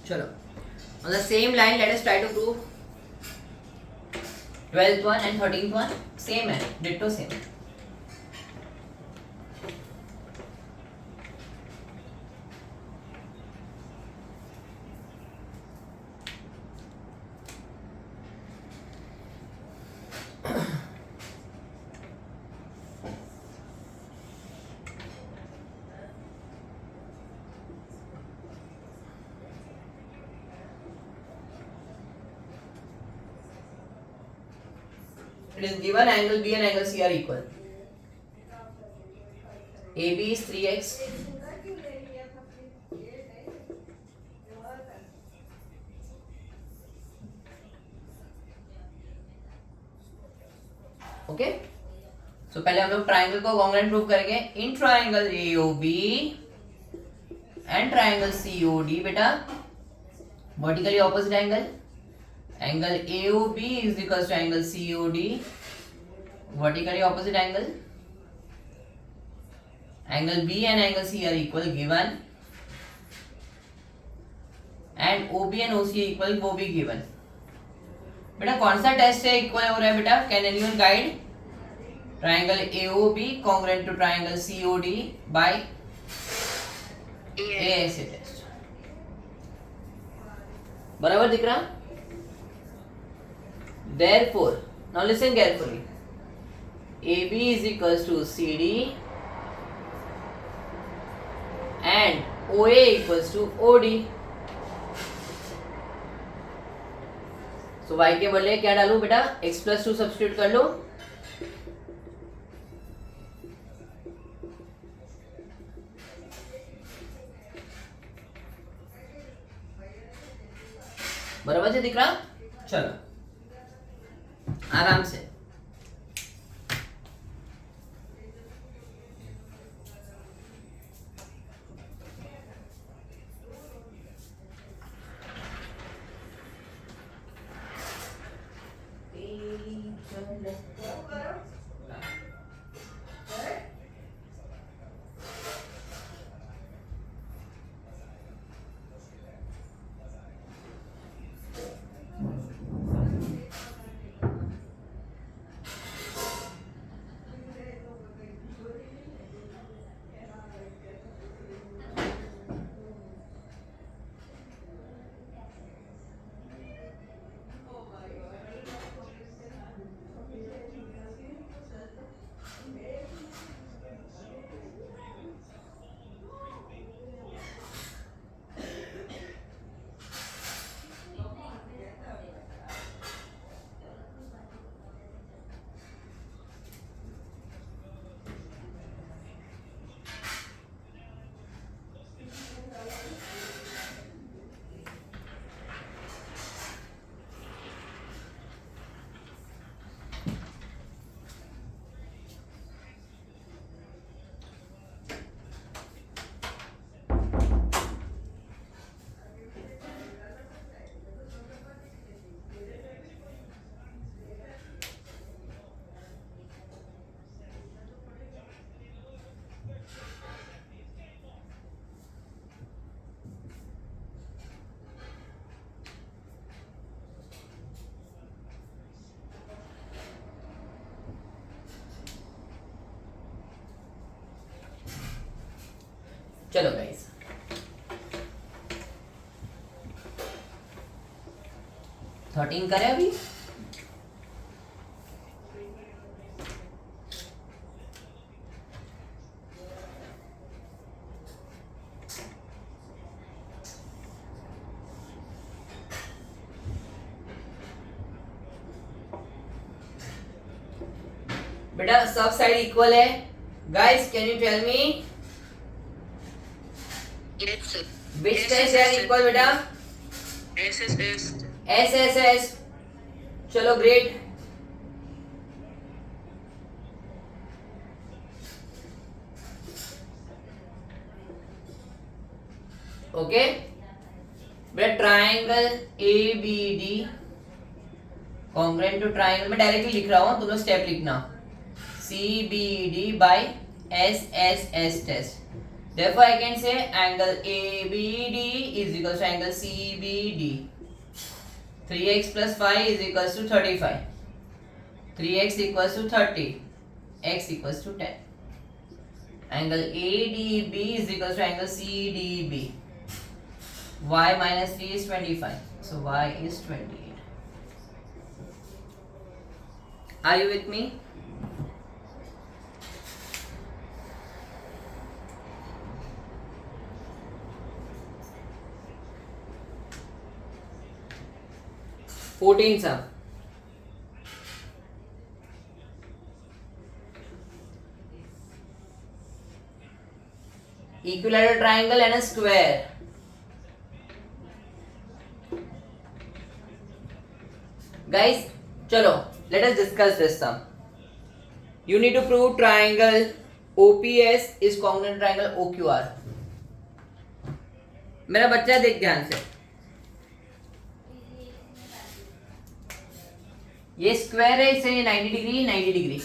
चलो on the same line let us try to prove 12th one and 13th one. Same है, ditto same. It is given angle B and angle C are equal. AB is 3x. Okay. So पहले हम लोग triangle को congruent prove करेंगे. In triangle AOB and triangle COD बेटा vertically opposite angle. Angle AOB is equals to angle COD, vertically opposite angle. Angle B and angle C are equal given, and OB and OC equal वो भी given. बेटा कौन सा test से equal हो रहा है बेटा? Can anyone guide? Triangle AOB congruent to triangle COD by ASA test. बराबर दिख रहा? Therefore, now listen carefully. AB is equals to CD and OA equals to OD. So y के बदले क्या डालूं बेटा? x plus 2 सब्स्टिट्यूट कर लो. बराबर से दिख रहा? चलो आराम से. चलो गाइस, थर्टीन करें अभी. बेटा सब साइड इक्वल है. Guys can you tell me Yes, sir. which test are equal बेटा? SSS. SSS. चलो ग्रेट. ओके बेटा triangle ABD congruent to triangle. मैं डायरेक्टली लिख रहा हूं, तुम लोग स्टेप लिखना. CBD by SSS test. Therefore, I can say angle ABD is equals to angle CBD. 3x plus 5 is equals to 35. 3x equals to 30. X equals to 10. Angle ADB is equals to angle CDB. Y minus 3 is 25. So y is 28. Are you with me? Fourteen सा. Equilateral triangle and a square. Guys, चलो let us discuss this sum. You need to prove triangle OPS is congruent triangle OQR. मेरा बच्चा देख ध्यान से. ये square है, इससे 90 डिग्री 90 डिग्री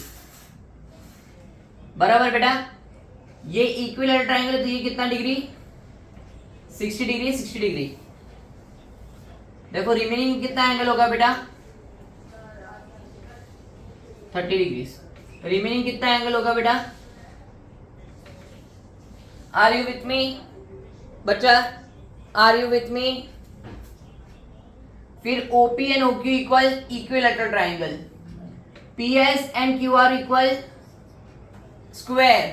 बराबर बेटा. ये इक्विलैटरल ट्रायंगल है तो ये कितना डिग्री? 60 degree 60 degree. देखो रिमेनिंग कितना एंगल होगा बेटा? 30 डिग्री. रिमेनिंग कितना एंगल होगा बेटा? आर यू विथ मी बच्चा? Are you with me? फिर OP and OQ equal equilateral triangle, PS and QR equal square,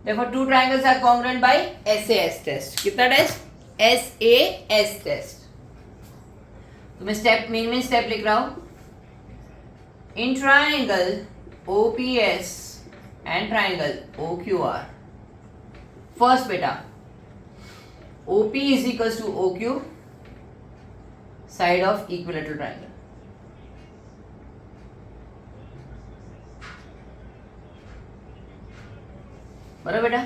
therefore two triangles are congruent by SAS test. कितना test? SAS test. तो मैं step main step लिख रहा हूं. In triangle OPS and triangle OQR, first बेटा OP is equals to OQ, side of equilateral triangle. बराबर बेटा.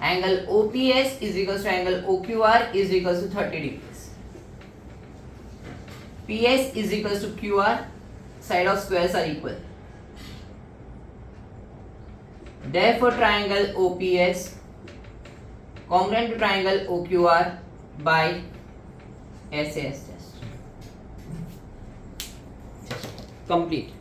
Angle OPS is equals to angle OQR is equals to 30 degrees. PS is equals to QR, side of squares are equal. Therefore triangle OPS congruent to triangle OQR by SAS test. Complete.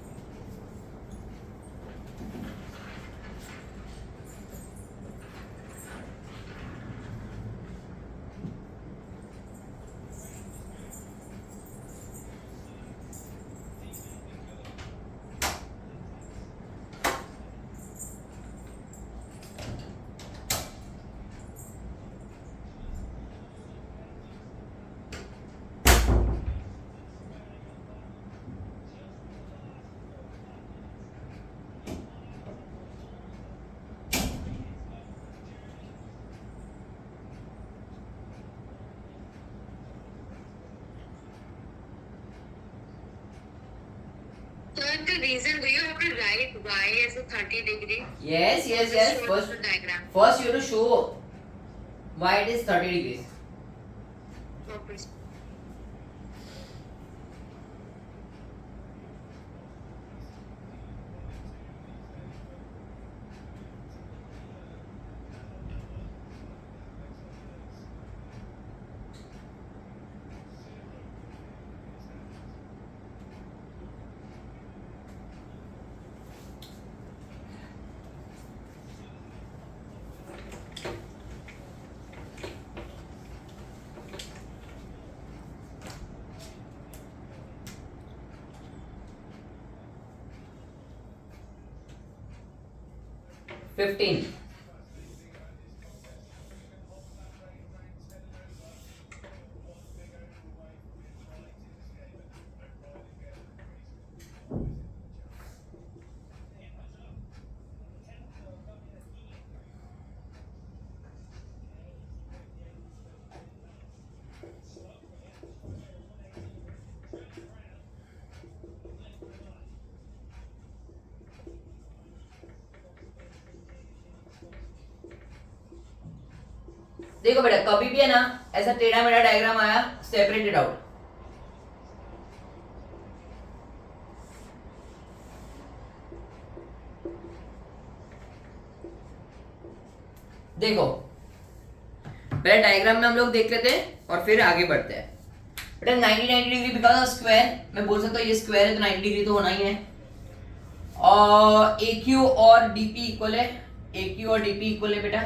Sir, the reason, do you have to write y as a 30 degree? Yes. Show First, the diagram. first you have to show why it is 30 degrees. Okay. $15. देखो बेटा, कभी भी है ना ऐसा टेढ़ा मेढ़ा diagram आया, सेपरेटेड आउट. देखो पहले डायग्राम में हम लोग देख लेते हैं और फिर आगे बढ़ते हैं. बेटा 90 डिग्री बिकॉज ऑफ स्क्वायर, मैं बोल सकता हूँ ये स्क्वायर है तो 90 डिग्री तो होना ही है. और AQ और DP इक्वल है, AQ और DP इक्वल है बेटा.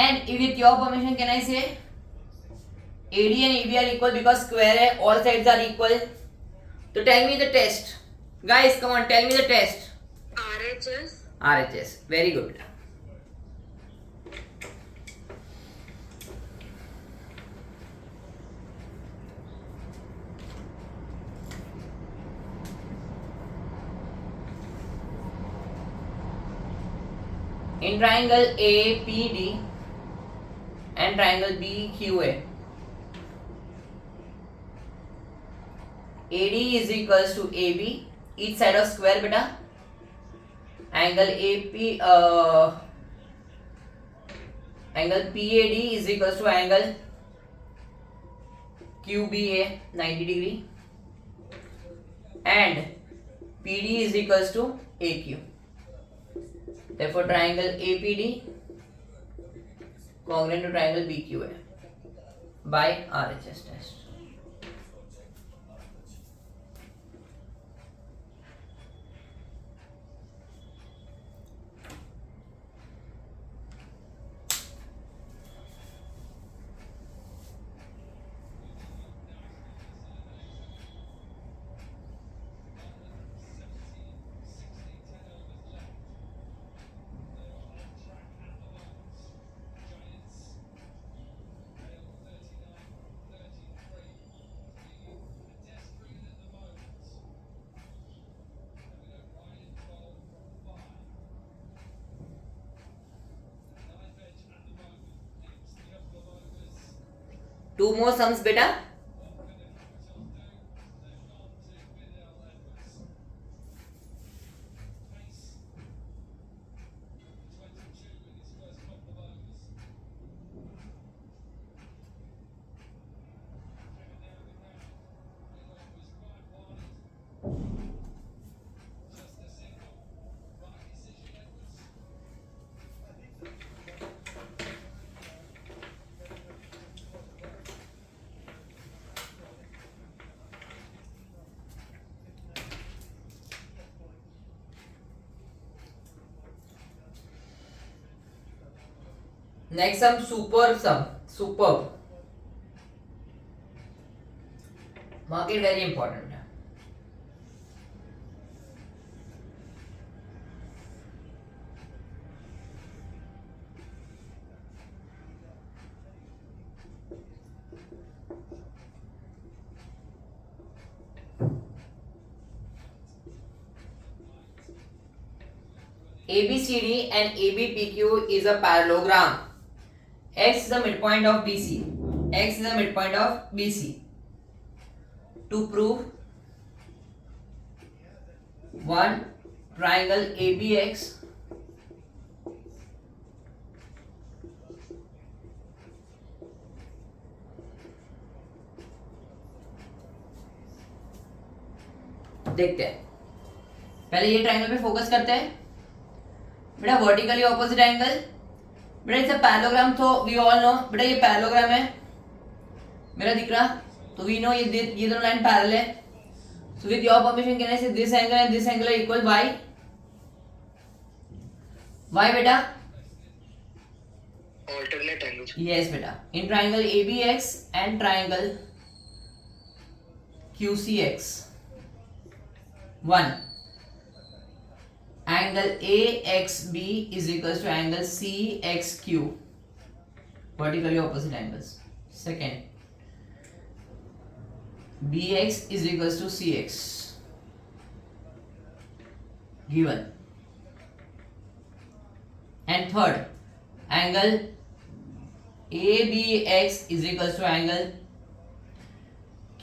And with your permission, can I say AD and AB are equal because square है, all sides are equal. So tell me the test, guys. Come on, tell me the test. RHS. RHS, very good. In triangle APD and triangle BQA, AD is equals to AB, each side of square beta. Angle angle PAD is equals to angle QBA 90 degree, and PD is equals to AQ. Therefore triangle APD congruent to triangle BQA by RHS test. 2 more sums बेटा. Next sum, superb sum. Superb. Mark it very important. ABCD and ABPQ is a parallelogram. X is the midpoint of BC. X is the midpoint of BC. To prove one triangle ABX देखते हैं. पहले ये triangle पे focus करते हैं बेटा. Vertically opposite angle बेटा, it's a parallelogram, तो वी ऑल नो बेटा ये पैरेललोग्राम है मेरा दिख रहा, तो वी नो ये दोनों लाइन पैरेलल है. So with your permission can I say this angle and this angle are equal. Why बेटा? alternate angles. यस बेटा. In triangle ABX and triangle QCX, one angle AXB is equals to angle CXQ, vertically opposite angles. Second, BX is equals to CX, given. And third, angle ABX is equals to angle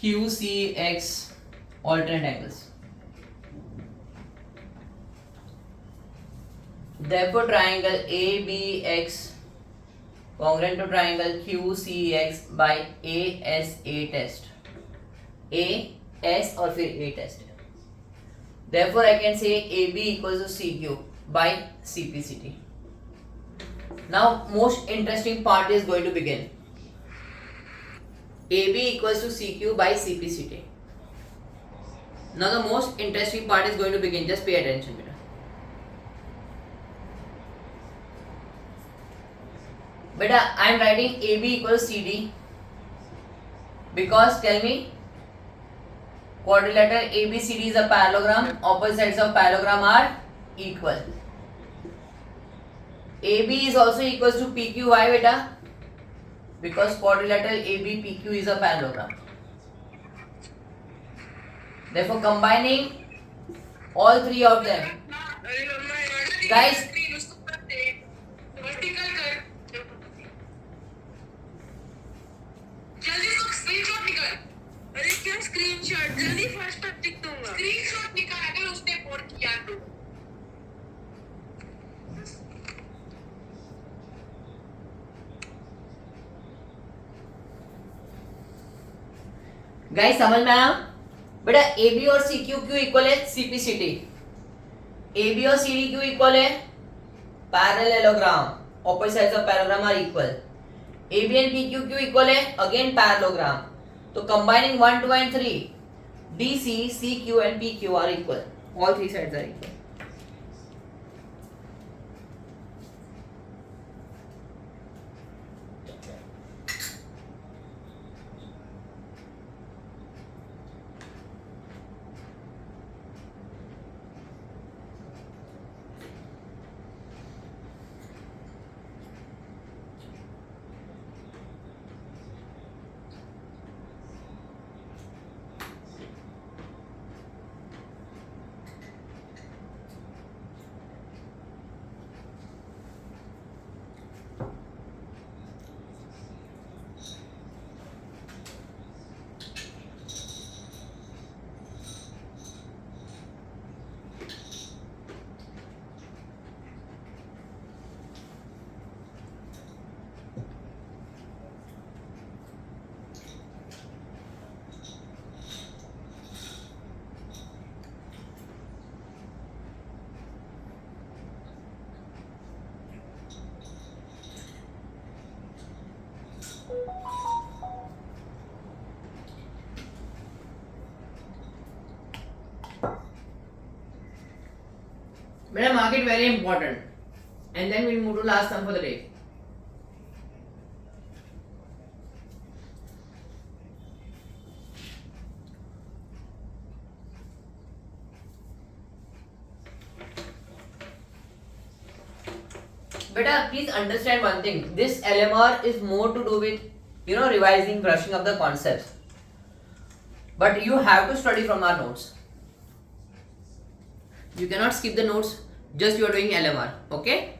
QCX, alternate angles. Therefore, triangle ABX congruent to triangle QCX by ASA test. AS और फिर A test. Therefore, I can say AB equals to CQ by CPCT. Now, most interesting part is going to begin. AB equals to CQ by CPCT. Now the most interesting part is going to begin. Just pay attention, beta. Beta, I am writing AB equals CD because tell me, quadrilateral ABCD is a parallelogram. Opposite sides of parallelogram are equal. AB is also equals to PQ. Why, beta? Because quadrilateral ABPQ is a parallelogram. Therefore, combining all three of them, guys. Screenshot जल्दी first तक टिक दूंगा. Screenshot निकाल अगर उसने board किया तो. Guys समझ में आया बेटा? AB और CQ क्यों इक्वल है? CPCT. AB और CD क्यों इक्वल है? Parallelogram. Opposite sides of parallelogram are equal. AB and PQ क्यों इक्वल है? Again parallelogram. तो combining 1, 2 and 3, DC, CQ and PQ are equal. All three sides are equal. बेटा mark it very important, and then we'll move to last sum for the day. Beta, please understand one thing. This LMR is more to do with, revising, brushing up the concepts. But you have to study from our notes. You cannot skip the notes. Just you are doing LMR. Okay?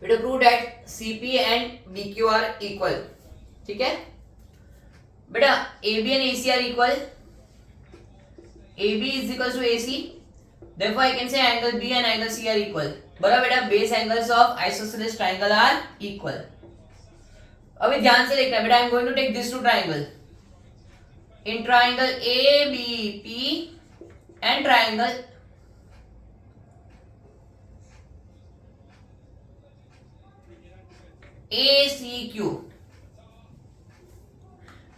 It will prove that CP and BQ are equal. ठीक है बेटा? AB and AC are equal. AB is equal to AC. Therefore, I can say angle B and angle C are equal. बराबर बेटा? Base angles of isosceles triangle are equal. अभी ध्यान से देखना बेटा. I am going to take these two triangle. In triangle ABP and triangle ACQ.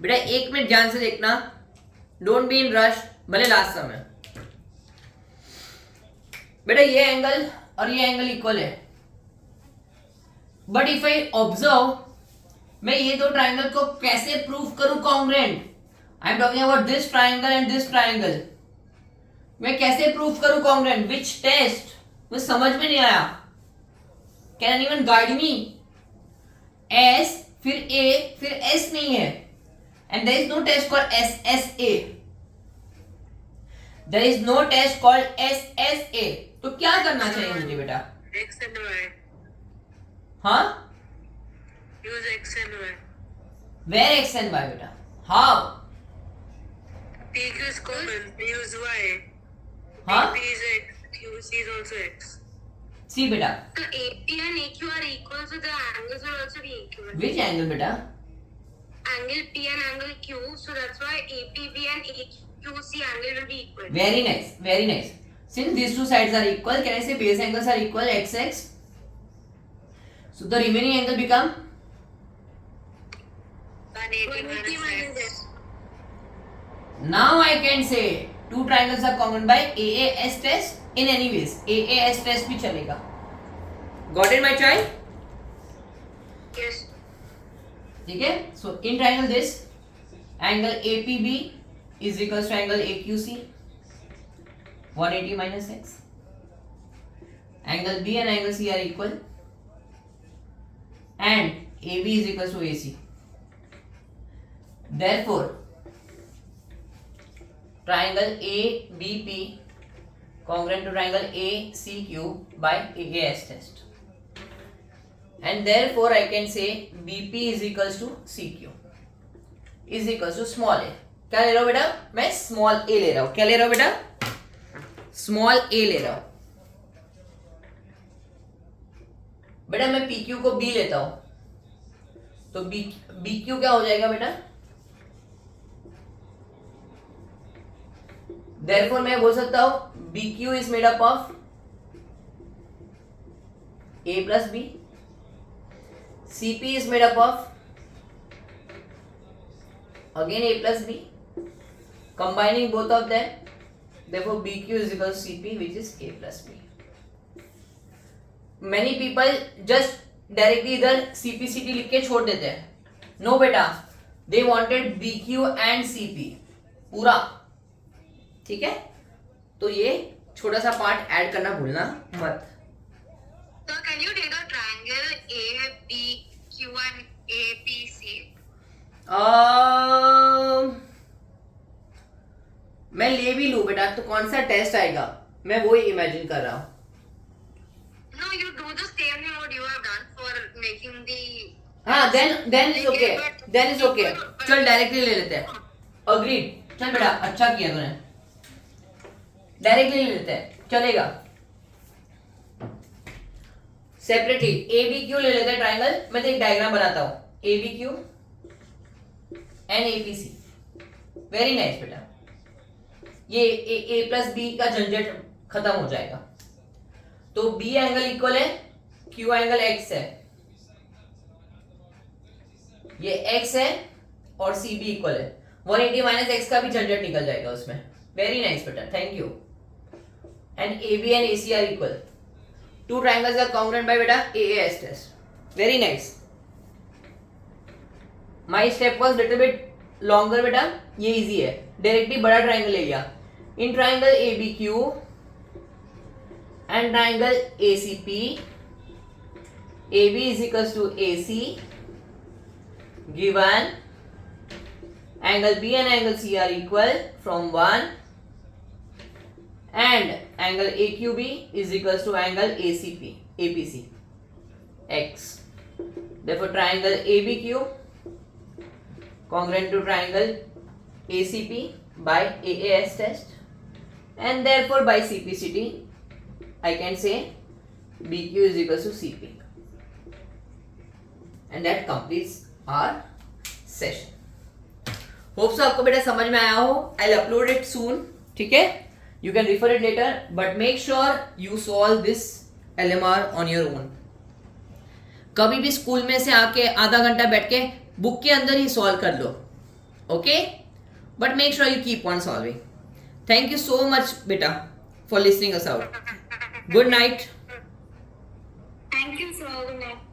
बेटा एक minute ध्यान से देखना. Don't be in rush. भले लास्ट समय बेटा ये एंगल और ये एंगल इक्वल है. बट इफ आई ऑब्जर्व, मैं ये दो ट्राइंगल को कैसे प्रूव करूं congruent? I am talking about this triangle and this triangle. मैं कैसे प्रूव करूं कॉन्ग्रुएंट? Which test? मुझे समझ में नहीं आया. Can anyone guide me? S फिर ए फिर एस नहीं है. And there is no test called SSA. There is no test called SSA. तो क्या करना चाहिए मुझे बेटा? X and Y. हाँ? Use X and Y. Where X and Y बेटा? How? PQ is common. Use Y. हाँ? P is X. QC is also X. See बेटा. So AP and AQ are equal, so the angles will also be equal. Which angle बेटा? Angle P and angle Q, so that's why APB and AQC angle will be equal. Very nice. Very nice. Since these two sides are equal, can I say base angles are equal? XX. So the remaining angle become 180 minus X. now I can say two triangles are common by AAS test. In any ways AAS test भी चलेगा. Got it my child? Yes. ठीक है. So in triangle this angle APB is equals to angle AQC 180 minus x. Angle B and angle C are equal and AB is equals to AC. Therefore triangle ABP congruent to triangle ACQ by AAS test. And therefore I can say BP is equals to CQ is equals to small a. क्या ले रहा हूँ बेटा? मैं small a ले रहा हूँ. क्या ले रहा हूँ बेटा? Small a ले रहा हूँ. बेटा मैं PQ को B लेता हूँ, तो BQ क्या हो जाएगा बेटा? Therefore मैं बोल सकता हूँ BQ is made up of A plus B. CP is made up of again A plus B. Combining both of them, therefore BQ is equal to CP, which is A plus B. Many people just directly इधर CPCT लिख के छोड़ देते हैं. No बेटा, they wanted BQ and CP पूरा. ठीक है? तो ये छोटा सा पार्ट ऐड करना भूलना मत. So can you take a triangle ABQ and APC? मैं ले भी लूं बेटा तो कौन सा टेस्ट आएगा? मैं वो ही इमेजिन कर रहा हूँ. No, you do the same thing what you have done for making the. हाँ, then it's okay. Then it's okay. चल डायरेक्टली ले लेते हैं. Agreed. चल बेटा अच्छा किया तूने. डायरेक्टली ले लेते हैं. चलेगा. सेपरेटली ABQ ले लेते हैं ट्राइंगल. मैं तो एक डायग्राम बनाता हूँ. ABQ and APC. Very nice बेटा. ये ए प्लस बी का झंझट खत्म हो जाएगा। तो बी एंगल इक्वल है क्यू एंगल एक्स है, ये एक्स है और सी बी इक्वल है 180 माइनस एक्स का भी झंझट निकल जाएगा उसमें। वेरी नाइस बेटा, thank you. And A B and A C are equal, two triangles are congruent by बेटा A S test. Very nice. My step was little bit longer बेटा, ये इजी है, डायरेक्टली बड़ा ट्राइंगल ले लिया। In triangle A B Q and triangle A C P, A B is equal to A C, given angle B and angle C are equal from 1 and angle AQB is equals to angle APC X. Therefore triangle ABQ congruent to triangle ACP by AAS test, and therefore by CPCT I can say BQ is equals to CP, and that completes our session. Hope so आपको बेटा समझ में आया हो। I will upload it सून, ठीक है, you can refer it later, but make sure you solve this LMR on your own. कभी भी स्कूल में से आके आधा घंटा बैठ के बुक के अंदर ही सॉल्व कर लो, okay, but make sure you keep on solving. Thank you so much बेटा for listening us out. Good night. Thank you, sir. Good night.